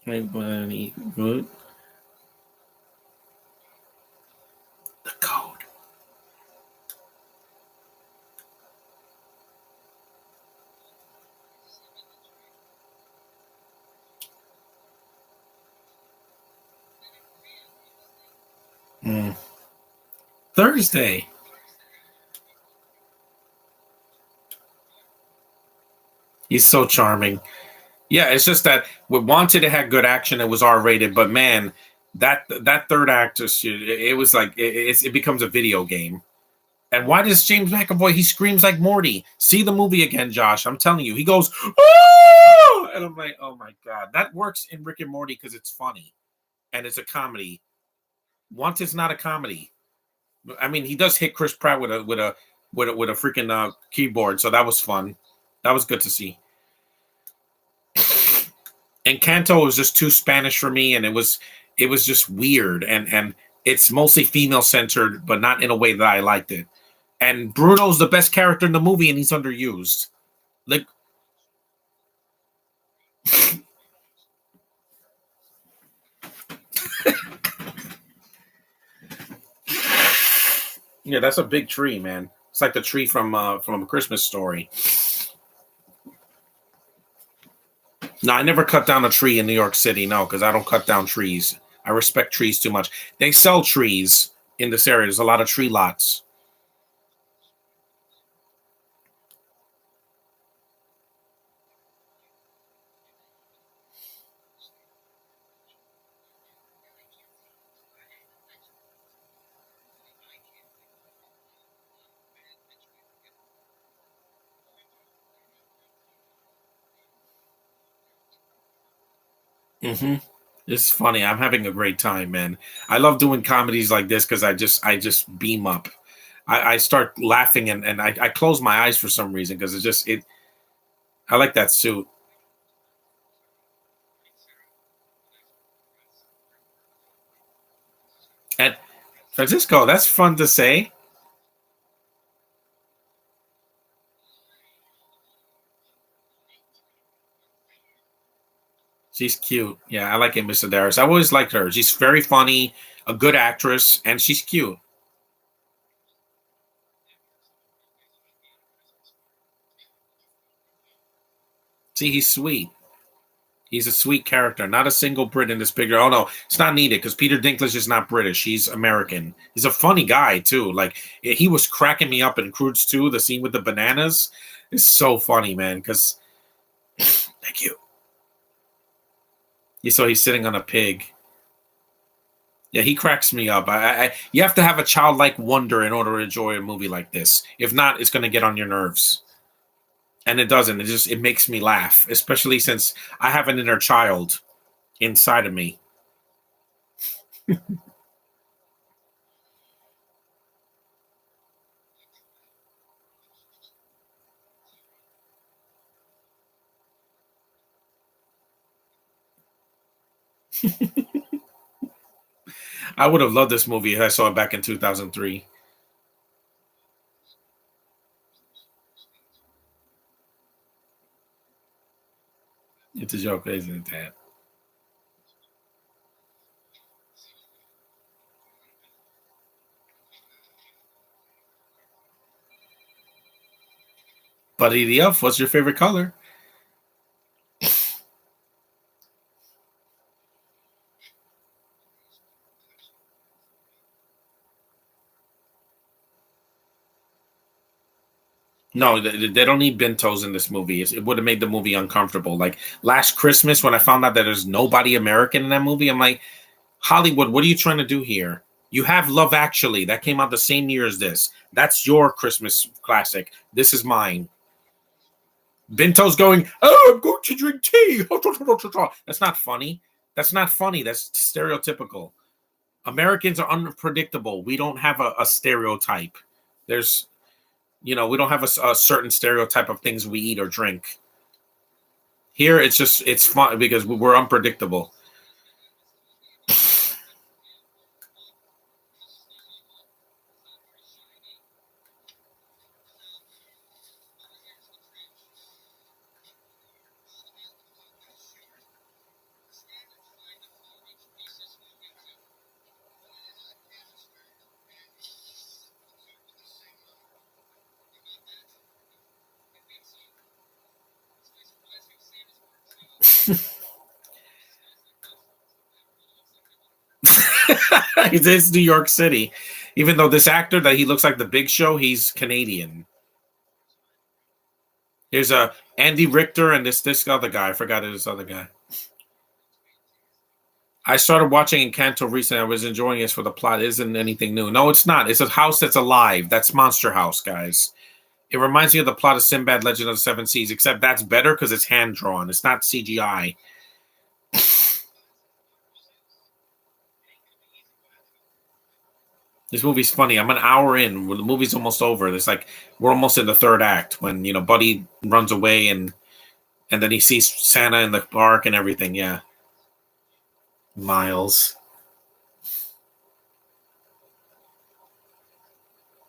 Anybody good? The code. Mm. Thursday. He's so charming. Yeah, it's just that with Wanted, it had good action. It was R rated, but man, that third act just it was like it becomes a video game. And why does James McAvoy he screams like Morty? See the movie again, Josh. I'm telling you, he goes, "Oh!" And I'm like, oh my god, that works in Rick and Morty because it's funny and it's a comedy. Wanted's not a comedy. I mean, he does hit Chris Pratt with a freaking keyboard, so that was fun. That was good to see. And Kanto was just too Spanish for me, and it was just weird, and it's mostly female centered, but not in a way that I liked it. And Bruno's the best character in the movie, and he's underused. Like, yeah, that's a big tree, man. It's like the tree from A Christmas Story. No, I never cut down a tree in New York City. No, because I don't cut down trees. I respect trees too much. They sell trees in this area. There's a lot of tree lots. Hmm. It's funny. I'm having a great time, man. I love doing comedies like this because I just beam up. I start laughing and I close my eyes for some reason because it. I like that suit. And Francisco, that's fun to say. She's cute. Yeah, I like it, Miss Sedaris. I always liked her. She's very funny, a good actress, and she's cute. See, he's sweet. He's a sweet character. Not a single Brit in this picture. Oh no, it's not needed because Peter Dinklage is not British. He's American. He's a funny guy too. Like he was cracking me up in Crudes 2. The scene with the bananas is so funny, man. Because thank you. You saw he's sitting on a pig. Yeah, he cracks me up. You have to have a childlike wonder in order to enjoy a movie like this. If not, it's going to get on your nerves. And it doesn't. It makes me laugh, especially since I have an inner child inside of me. I would have loved this movie if I saw it back in 2003. It's a joke, isn't it? Buddy the Elf, what's your favorite color? No, they don't need bentos in this movie. It would have made the movie uncomfortable. Like last Christmas, when I found out that there's nobody American in that movie, I'm like, Hollywood, what are you trying to do here? You have Love Actually that came out the same year as this. That's your Christmas classic. This is mine. Bento's going, oh, I'm going to drink tea. That's not funny. That's not funny. That's stereotypical. Americans are unpredictable. We don't have a stereotype. There's, we don't have a certain stereotype of things we eat or drink. Here, it's fun because we're unpredictable. It's New York City. Even though this actor that he looks like the Big Show, he's Canadian. Here's a Andy Richter and this other guy. I forgot this other guy. I started watching Encanto recently. I was enjoying it for the plot. It isn't anything new. No, it's not. It's a house that's alive. That's Monster House, guys. It reminds me of the plot of Sinbad Legend of the Seven Seas, except that's better because it's hand drawn. It's not CGI. This movie's funny. I'm an hour in. The movie's almost over. It's like we're almost in the third act when Buddy runs away and then he sees Santa in the park and everything. Yeah, Miles.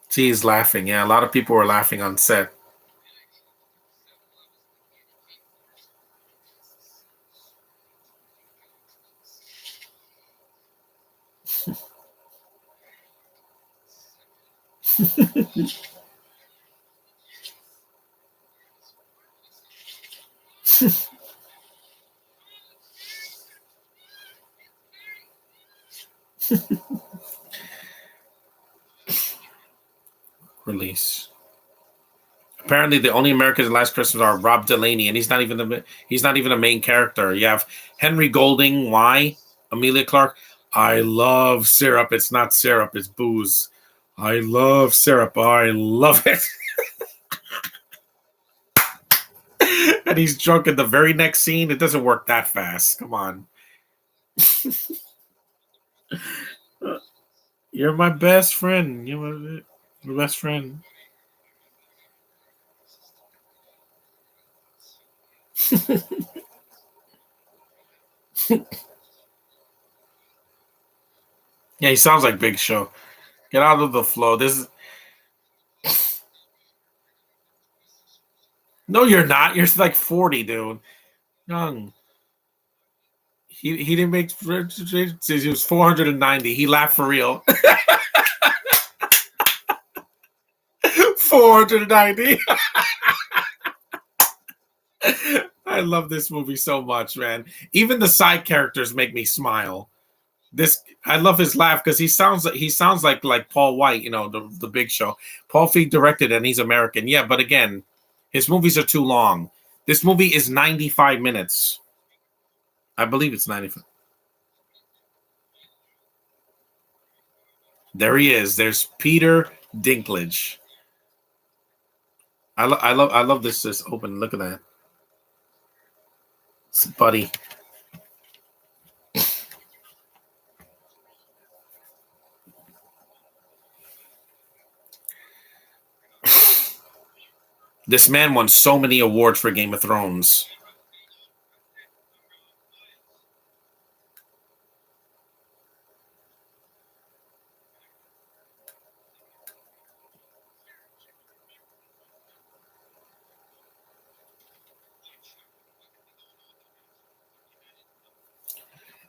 See, he's laughing. Yeah, a lot of people were laughing on set. Release. Apparently, the only Americans in Last Christmas are Rob Delaney, and he's not even a main character. You have Henry Golding. Why? Amelia Clark. I love syrup. It's not syrup. It's booze. I love syrup. I love it. And he's drunk in the very next scene. It doesn't work that fast. Come on. You're my best friend. You're my best friend. Yeah, he sounds like Big Show. Get out of the flow. This is no, you're not. You're like 40, dude. Young. He didn't make. He was 490. He laughed for real. 490. I love this movie so much, man. Even the side characters make me smile. This I love his laugh because he sounds like Paul White, the Big Show. Paul Feig directed and he's American. Yeah, but again, his movies are too long. This movie is 95 minutes. I believe it's 95. There he is. There's Peter Dinklage. I love this open. Look at that. It's Buddy. This man won so many awards for Game of Thrones.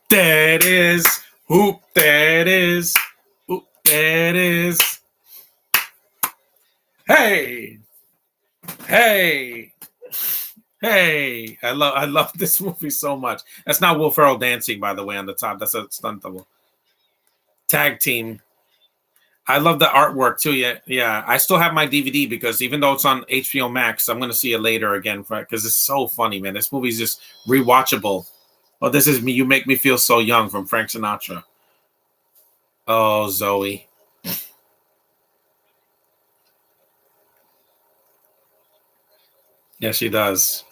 That is whoop. That is whoop. That is. Hey, hey, hey! I love this movie so much. That's not Will Ferrell dancing, by the way, on the top. That's a stunt double. Tag team. I love the artwork too. Yeah, yeah. I still have my DVD because even though it's on HBO Max, I'm gonna see it later again because it's so funny, man. This movie's just rewatchable. Oh, this is me. You make me feel so young from Frank Sinatra. Oh, Zoe. Yeah, she does.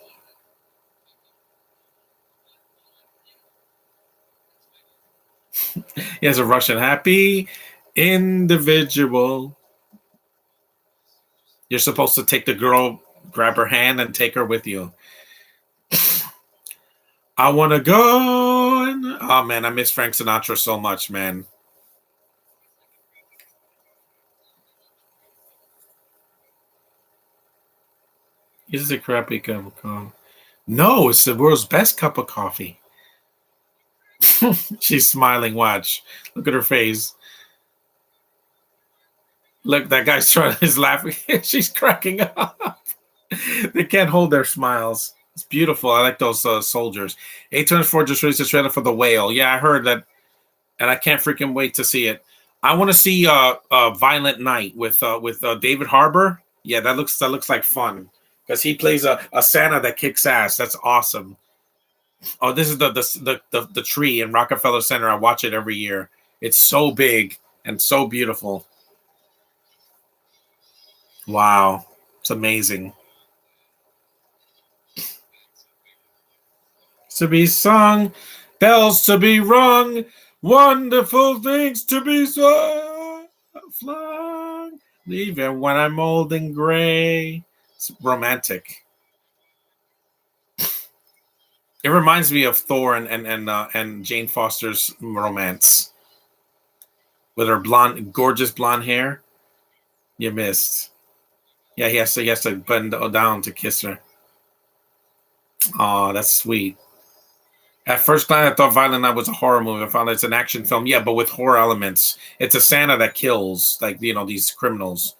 He has a Russian happy individual. You're supposed to take the girl, grab her hand, and take her with you. I want to go. Oh man, I miss Frank Sinatra so much, man. Is it a crappy cup of coffee? No, it's the world's best cup of coffee. She's smiling. Watch. Look at her face. Look, that guy's trying. He's laughing. She's cracking up. They can't hold their smiles. It's beautiful. I like those soldiers. A24 just released a trailer for The Whale. Yeah, I heard that, and I can't freaking wait to see it. I want to see Violent Night with David Harbour. Yeah, that looks like fun because he plays a Santa that kicks ass. That's awesome. Oh, this is the tree in Rockefeller Center. I watch it every year. It's so big and so beautiful. Wow, it's amazing. To be sung, bells to be rung, wonderful things to be sung, flung, even when I'm old and gray. It's romantic. It reminds me of Thor and Jane Foster's romance with her blonde, gorgeous blonde hair. You missed. Yeah, he has to bend down to kiss her. Oh, that's sweet. At first glance, I thought Violent Night was a horror movie. I found it's an action film. Yeah, but with horror elements. It's a Santa that kills, like, these criminals.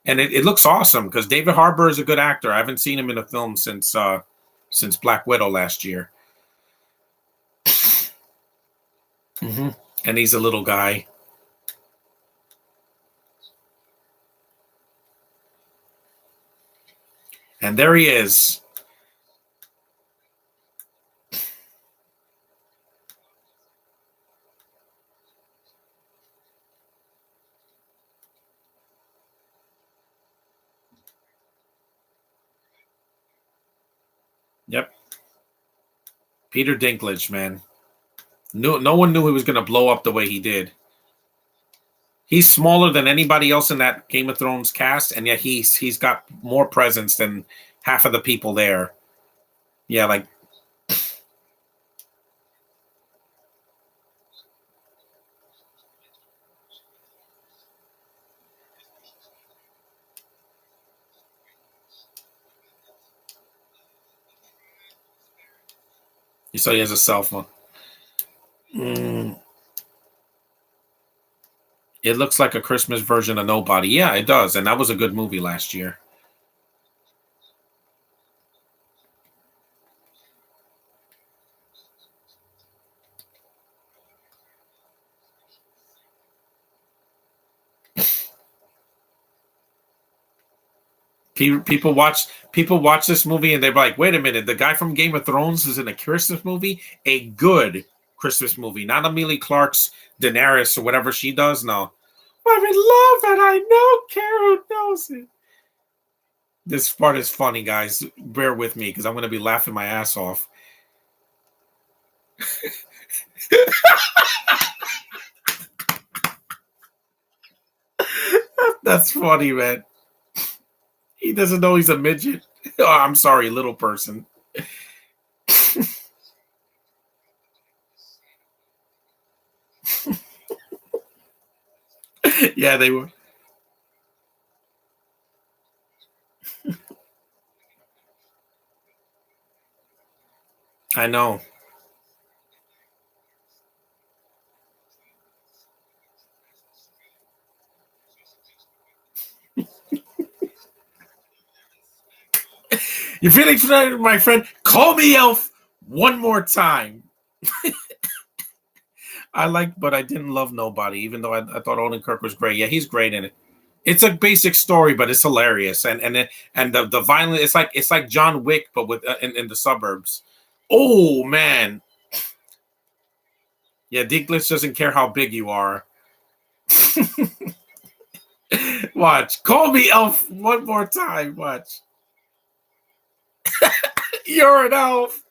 And it looks awesome because David Harbour is a good actor. I haven't seen him in a film since Black Widow last year. Hmm. And he's a little guy. And there he is. Yep. Peter Dinklage, man. No one knew he was going to blow up the way he did. He's smaller than anybody else in that Game of Thrones cast, and yet he's got more presence than half of the people there. Yeah, like you saw he has a cell phone. Mm, it looks like a Christmas version of Nobody. Yeah, it does, and that was a good movie last year. People watch this movie and they're like, "Wait a minute, the guy from Game of Thrones is in a Christmas movie, a good Christmas movie, not Amelia Clark's Daenerys or whatever she does." No, I'm in love and I know Carol knows it. This part is funny, guys. Bear with me because I'm going to be laughing my ass off. That's funny, man. He doesn't know he's a midget. Oh, I'm sorry, little person. Yeah, they were. I know. You're feeling familiar, my friend? Call me Elf one more time. I like, but I didn't love Nobody, even though I thought Odenkirk was great. Yeah, he's great in it. It's a basic story, but it's hilarious, and the violence. It's like John Wick, but with in the suburbs. Oh man, yeah, Dinklage doesn't care how big you are. Watch, call me Elf one more time. Watch, you're an elf.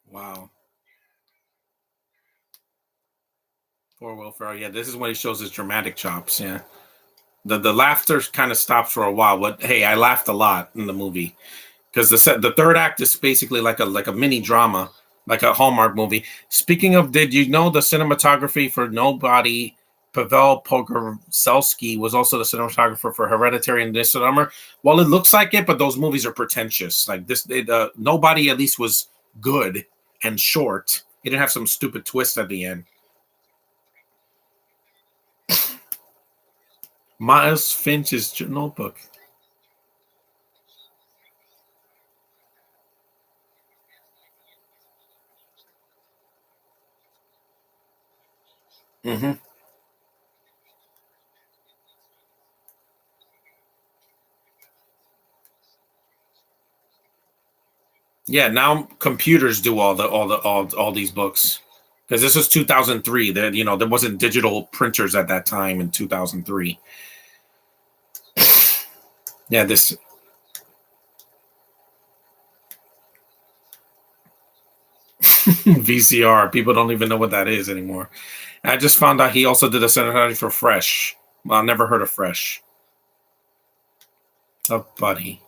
Wow, poor Will Ferrell. Yeah, this is when he shows his dramatic chops. Yeah, the laughter kind of stops for a while, but hey, I laughed a lot in the movie because the third act is basically like a mini drama, like a Hallmark movie. Speaking of, did you know the cinematography for Nobody? Pavel Pogorzelski was also the cinematographer for Hereditary and This Summer. Well, it looks like it, but those movies are pretentious. Like this, Nobody at least was good and short. It didn't have some stupid twist at the end. Miles Finch's Notebook. Hmm. Yeah, now computers do all these books because this was 2003. There wasn't digital printers at that time in 2003. Yeah, this VCR. People don't even know what that is anymore. I just found out he also did a cinematography for Fresh. Well, I never heard of Fresh. Oh, buddy.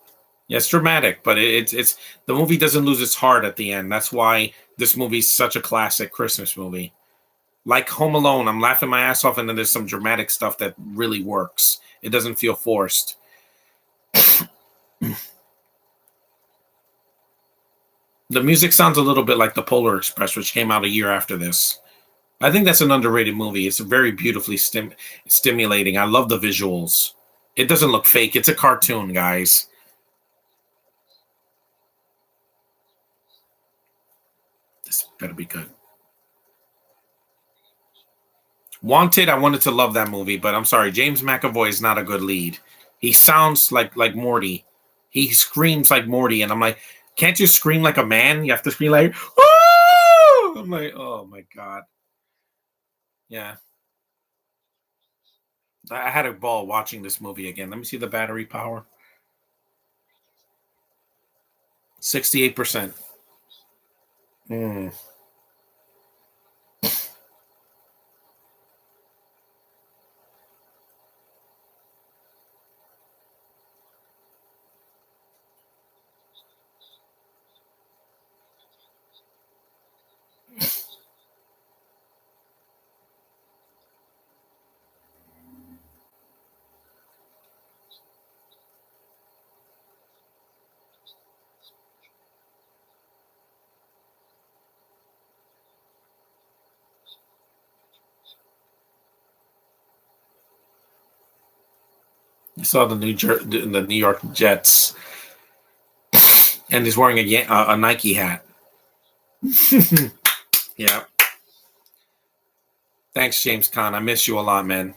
Yeah, it's dramatic, but it's the movie doesn't lose its heart at the end. That's why this movie's such a classic Christmas movie. Like Home Alone, I'm laughing my ass off, and then there's some dramatic stuff that really works. It doesn't feel forced. The music sounds a little bit like The Polar Express, which came out a year after this. I think that's an underrated movie. It's very beautifully stimulating. I love the visuals. It doesn't look fake. It's a cartoon, guys. This better be good. Wanted, I wanted to love that movie, but I'm sorry, James McAvoy is not a good lead. He sounds like Morty. He screams like Morty, and I'm like, can't you scream like a man? You have to scream like, woo! I'm like, oh my god, yeah. I had a ball watching this movie again. Let me see the battery power. 68%. Mm. You saw the New York Jets, and he's wearing a Nike hat. Yeah. Thanks, James Caan. I miss you a lot, man.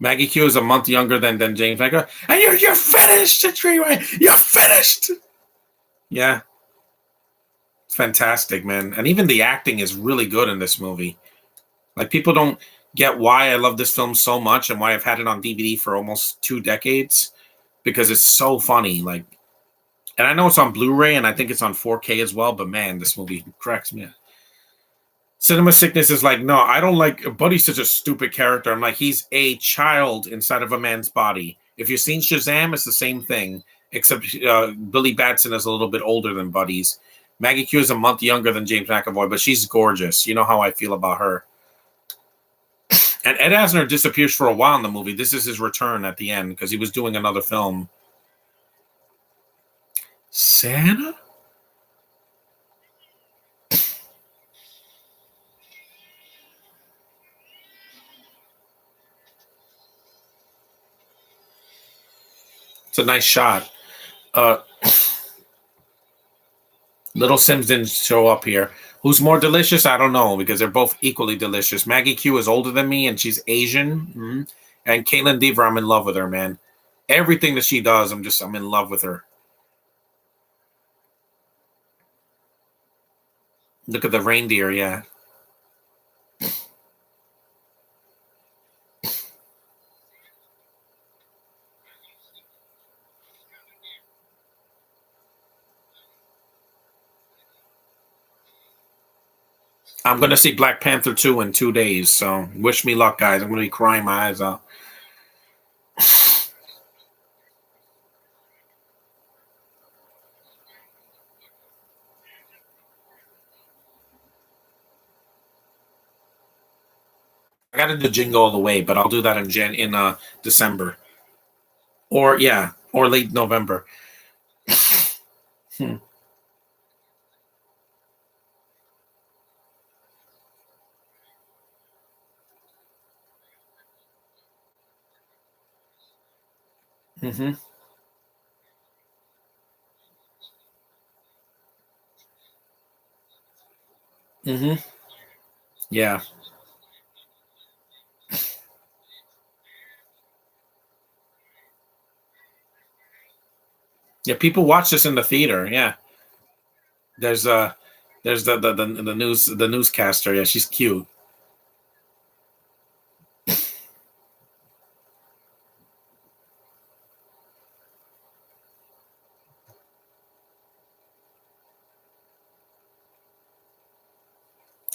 Maggie Q is a month younger than James McAvoy, and you're finished, Treeway. You're finished. Yeah, it's fantastic, man. And even the acting is really good in this movie. Like people don't get why I love this film so much and why I've had it on DVD for almost 2 decades because it's so funny. Like, and I know it's on Blu-ray and I think it's on 4K as well. But man, this movie cracks me up. Cinema Sickness is like, no, I don't like Buddy's such a stupid character. I'm like, he's a child inside of a man's body. If you've seen Shazam, it's the same thing, except Billy Batson is a little bit older than Buddy's. Maggie Q is a month younger than James McAvoy, but she's gorgeous. You know how I feel about her. And Ed Asner disappears for a while in the movie. This is his return at the end because he was doing another film. Santa? It's a nice shot. Uh, Little Sims didn't show up here. Who's more delicious? I don't know because they're both equally delicious. Maggie Q is older than me and she's Asian. And Caitlin Deaver, I'm in love with her, man. Everything that she does, I'm in love with her. Look at the reindeer, yeah. I'm gonna see Black Panther 2 in 2 days, so wish me luck, guys. I'm gonna be crying my eyes out. I gotta do Jingle All the Way, but I'll do that in December. Or yeah, or late November. Hmm. Mm-hmm. Mm-hmm. Yeah. Yeah, people watch this in the theater. Yeah. There's there's the newscaster. Yeah, she's cute.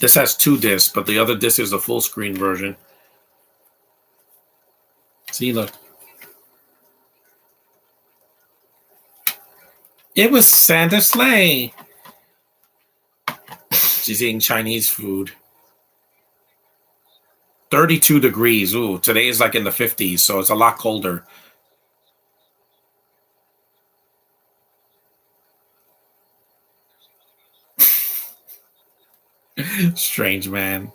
This has two discs, but the other disc is the full screen version. See, look. It was Santa's sleigh. She's eating Chinese food. 32 degrees. Ooh, today is like in the 50s, so it's a lot colder. Strange, man.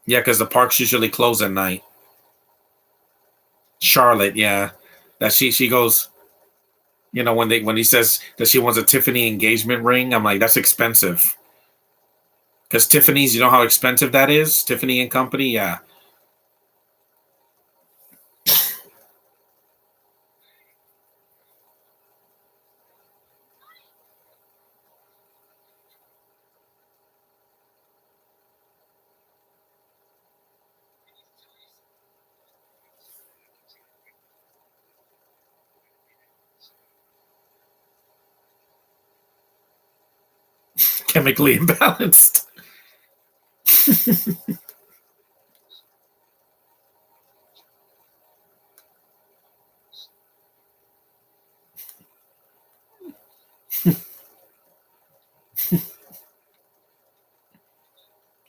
Yeah, because the parks usually close at night. Charlotte, yeah. That she goes, when he says that she wants a Tiffany engagement ring, I'm like, that's expensive. Because Tiffany's, you know how expensive that is? Tiffany and Company, yeah. Chemically imbalanced.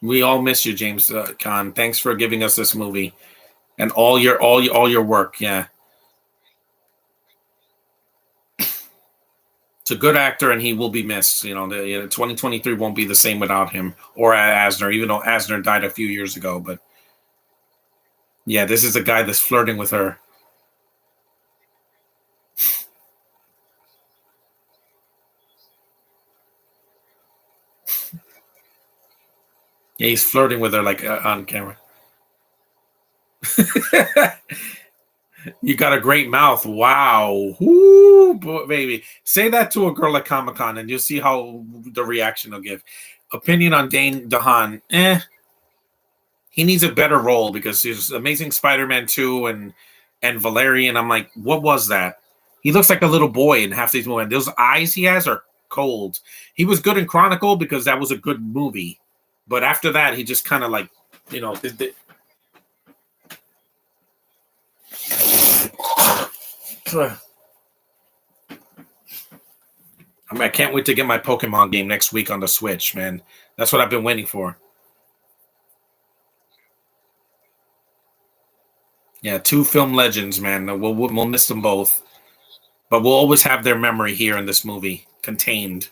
We all miss you, James Caan. Thanks for giving us this movie and all your work. Yeah, it's a good actor, and he will be missed. 2023 won't be the same without him or Asner, even though Asner died a few years ago. But yeah, this is a guy that's flirting with her. Yeah, he's flirting with her like on camera. You got a great mouth. Wow. Woo, baby. Say that to a girl at Comic Con and you'll see how the reaction will give. Opinion on Dane DeHaan. He needs a better role because he's Amazing Spider-Man 2 and Valerian. I'm like, what was that? He looks like a little boy in half these movies. Those eyes he has are cold. He was good in Chronicle because that was a good movie. But after that, he just kind of like, you know, I can't wait to get my Pokemon game next week on the Switch, man. That's what I've been waiting for. Yeah, two film legends, man. We'll miss them both, but we'll always have their memory here in this movie contained.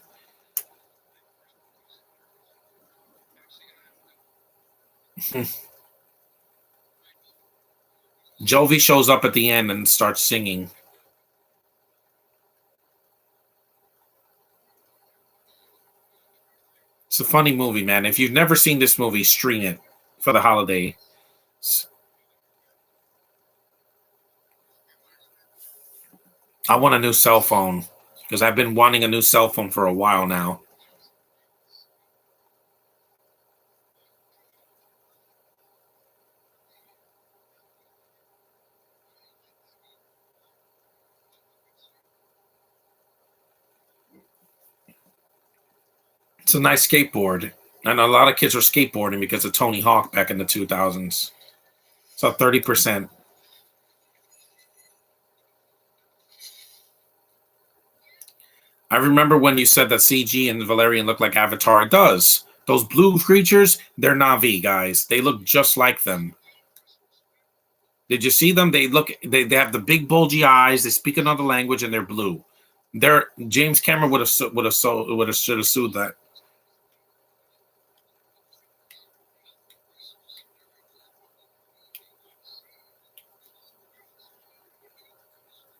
Jovi shows up at the end and starts singing. It's a funny movie, man. If you've never seen this movie, stream it for the holiday. I want a new cell phone because I've been wanting a new cell phone for a while now. It's a nice skateboard. And a lot of kids are skateboarding because of Tony Hawk back in the 2000s. So 30%. I remember when you said that CG and Valerian look like Avatar. It does. Those blue creatures, they're Navi, guys. They look just like them. Did you see them? They have the big bulgy eyes. They speak another language and they're blue. They're James Cameron would have should have sued that.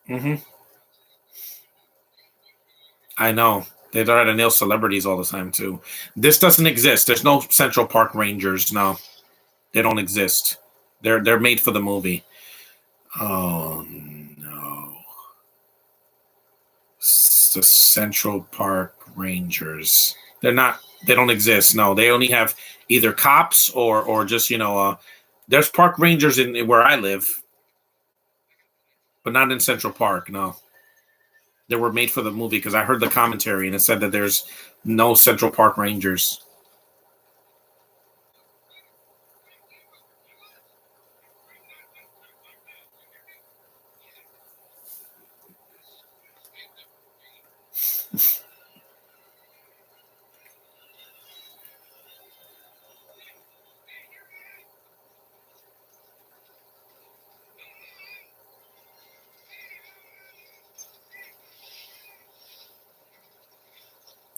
Hmm. I know. They try to nail celebrities all the time too. This doesn't exist. There's no Central Park Rangers. No, they don't exist. They're made for the movie. Oh no. The Central Park Rangers. They're not. They don't exist. No, they only have either cops or just there's park rangers in where I live, but not in Central Park. No, they were made for the movie because I heard the commentary and it said that there's no Central Park Rangers.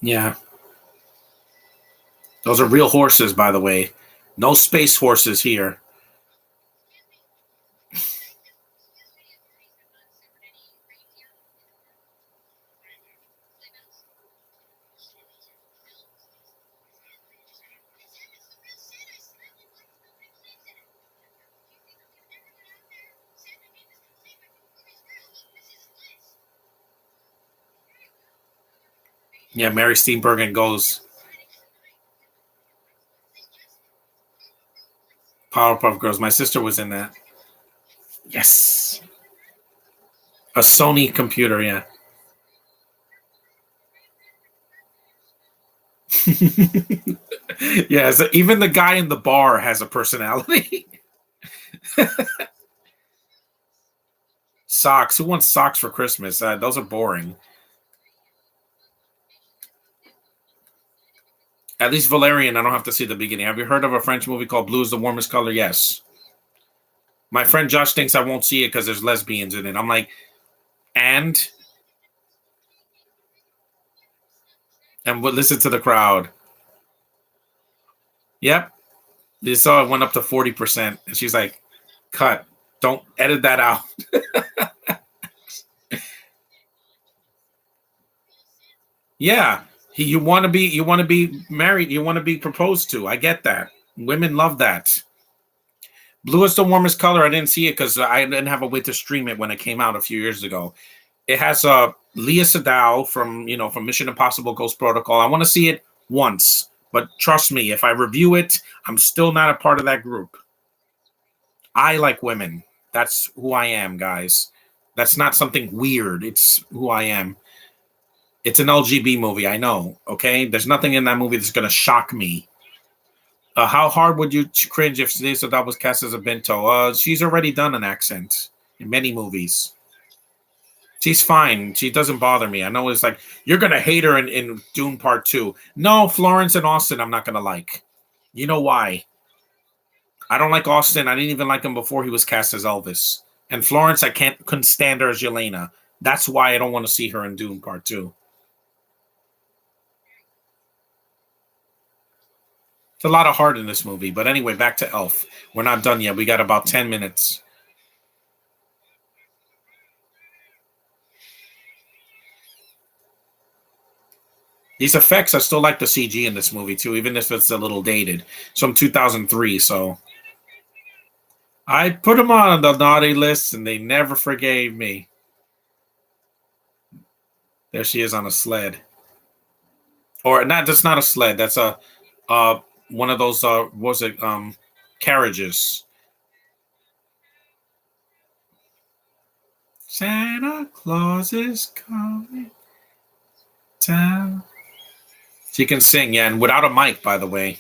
Yeah, those are real horses, by the way. No space horses here. Yeah, Mary Steenburgen goes Powerpuff Girls. My sister was in that. Yes, a Sony computer. Yeah. Yeah, so even the guy in the bar has a personality. Socks. Who wants socks for Christmas? Those are boring. At least Valerian, I don't have to see the beginning. Have you heard of a French movie called Blue is the Warmest Color? Yes. My friend Josh thinks I won't see it because there's lesbians in it. I'm like, and listen to the crowd. Yep. You saw it went up to 40%. And she's like, cut. Don't edit that out. Yeah. You want to be married, you want to be proposed to. I get that. Women love that. Blue is the warmest color. I didn't see it because I didn't have a way to stream it when it came out a few years ago. It has Leah Sedal from Mission Impossible Ghost Protocol. I want to see it once, but trust me, if I review it, I'm still not a part of that group. I like women. That's who I am, guys. That's not something weird. It's who I am. It's an LGB movie. I know. Okay, there's nothing in that movie that's going to shock me. How hard would you cringe if Leah Sedal was cast as a Bento? She's already done an accent in many movies. She's fine. She doesn't bother me. I know it's like you're gonna hate her in Dune Part 2. No, Florence and Austin, I'm not gonna like. You know why? I don't like Austin. I didn't even like him before he was cast as Elvis. And Florence, I couldn't stand her as Yelena. That's why I don't want to see her in Dune Part Two. It's a lot of heart in this movie. But anyway, back to Elf. We're not done yet. We got about 10 minutes. These effects, I still like the CG in this movie too, even if it's a little dated. So I'm 2003, so I put them on the naughty list, and they never forgave me. There she is on a sled, or not? That's not a sled. That's a one of those what was it carriages. Santa Claus is coming town. She can sing, yeah, and without a mic, by the way.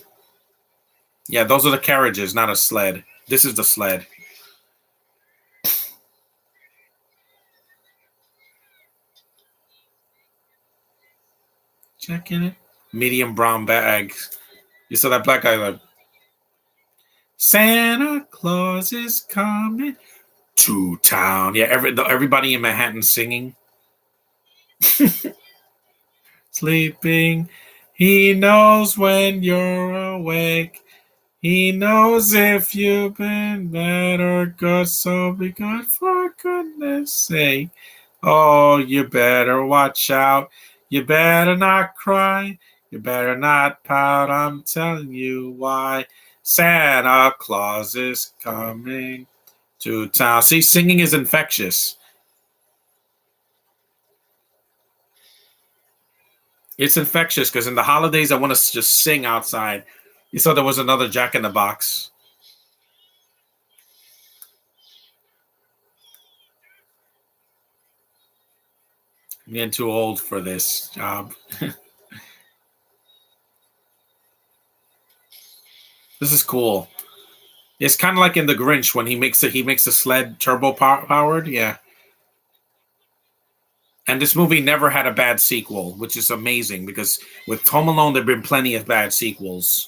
Yeah, those are the carriages, not a sled. This is the sled. Checking it. Medium brown bags. You saw that black guy like Santa Claus is coming to town. Yeah, everybody in Manhattan singing. Sleeping. He knows when you're awake. He knows if you've been bad or good, so be good for goodness sake. Oh, you better watch out. You better not cry. You better not pout. I'm telling you why. Santa Claus is coming to town. See, singing is infectious. It's infectious because in the holidays, I want to just sing outside. You saw there was another Jack in the Box. I'm getting too old for this job. This is cool. It's kind of like in the Grinch when he makes a sled turbo powered. Yeah. And this movie never had a bad sequel, which is amazing because with Home Alone, there've been plenty of bad sequels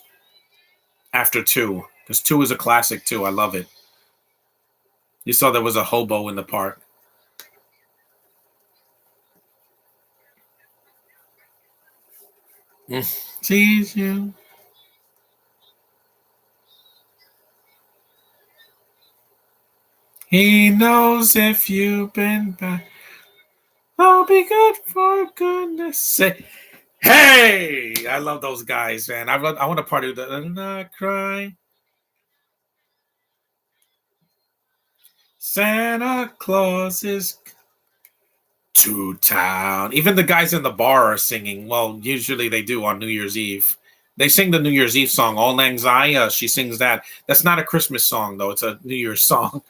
after two. Because two is a classic too. I love it. You saw there was a hobo in the park. Sees you. He knows if you've been bad. I'll be good for goodness sake. Hey, I love those guys, man. I want to party with them. I'm not cry. Santa Claus is to town. Even the guys in the bar are singing. Well, usually they do on New Year's Eve. They sing the New Year's Eve song, All Lang Syne. She sings that. That's not a Christmas song, though. It's a New Year's song.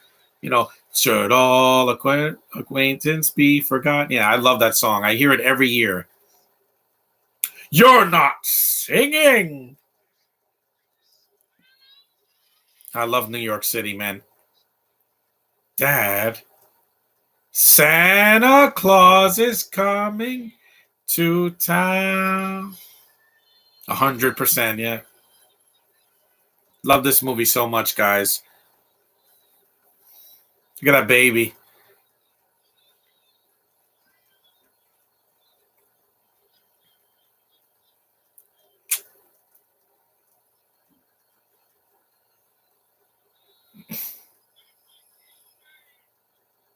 You know, should all acquaintance be forgotten? Yeah, I love that song. I hear it every year. You're not singing. I love New York City, man. Dad, Santa Claus is coming to town. 100%, yeah. Love this movie so much, guys. Look at that baby.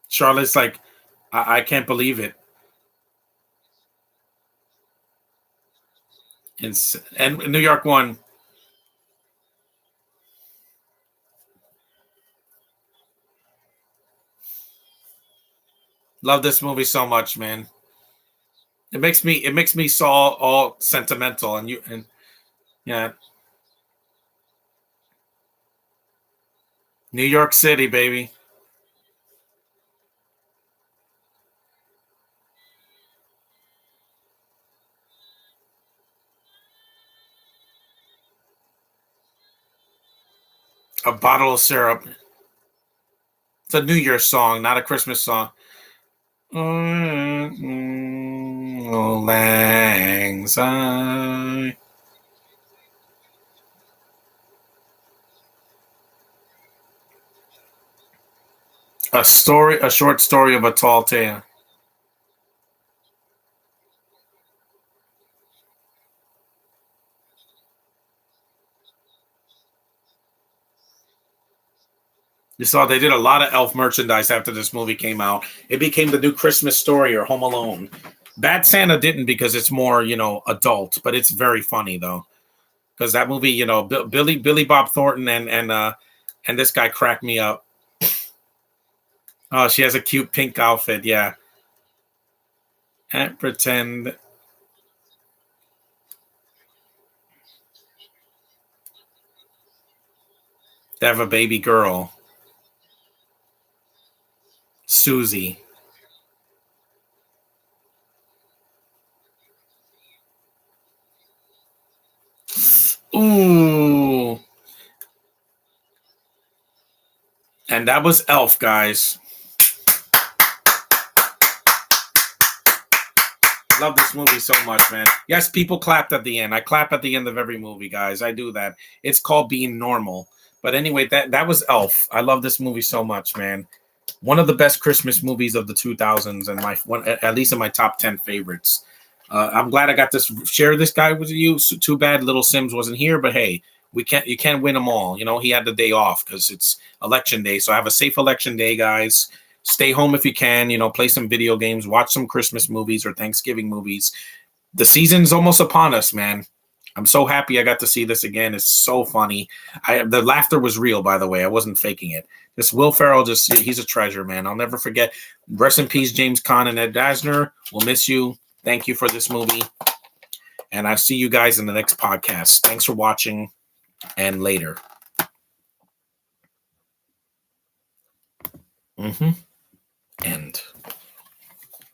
Charlotte's like, I can't believe it. And New York won. Love this movie so much, man. It makes me so all sentimental and yeah. New York City, baby. A bottle of syrup. It's a New Year's song, not a Christmas song. Oh, lang syne. A short story of a tall tale. You saw they did a lot of Elf merchandise after this movie came out. It became the new Christmas Story or Home Alone. Bad Santa didn't because it's more, adult, but it's very funny though. Because that movie, Billy Bob Thornton and this guy cracked me up. Oh, she has a cute pink outfit. Yeah, and pretend to have a baby girl, Susie. Ooh, and that was Elf, guys. Love this movie so much, man. Yes, people clapped at the end. I clap at the end of every movie, guys. I do that. It's called being normal. But anyway, that was Elf. I love this movie so much, man. One of the best Christmas movies of the 2000s, and my one at least in my top 10 favorites. I'm glad I got to share this guy with you. So too bad Little Sims wasn't here, but hey, you can't win them all. He had the day off because it's election day. So have a safe election day, guys. Stay home if you can. Play some video games, watch some Christmas movies or Thanksgiving movies. The season's almost upon us, man. I'm so happy I got to see this again. It's so funny. The laughter was real, by the way. I wasn't faking it. This Will Ferrell, he's a treasure, man. I'll never forget. Rest in peace, James Caan and Ed Asner. We'll miss you. Thank you for this movie. And I'll see you guys in the next podcast. Thanks for watching, and later. Mm-hmm.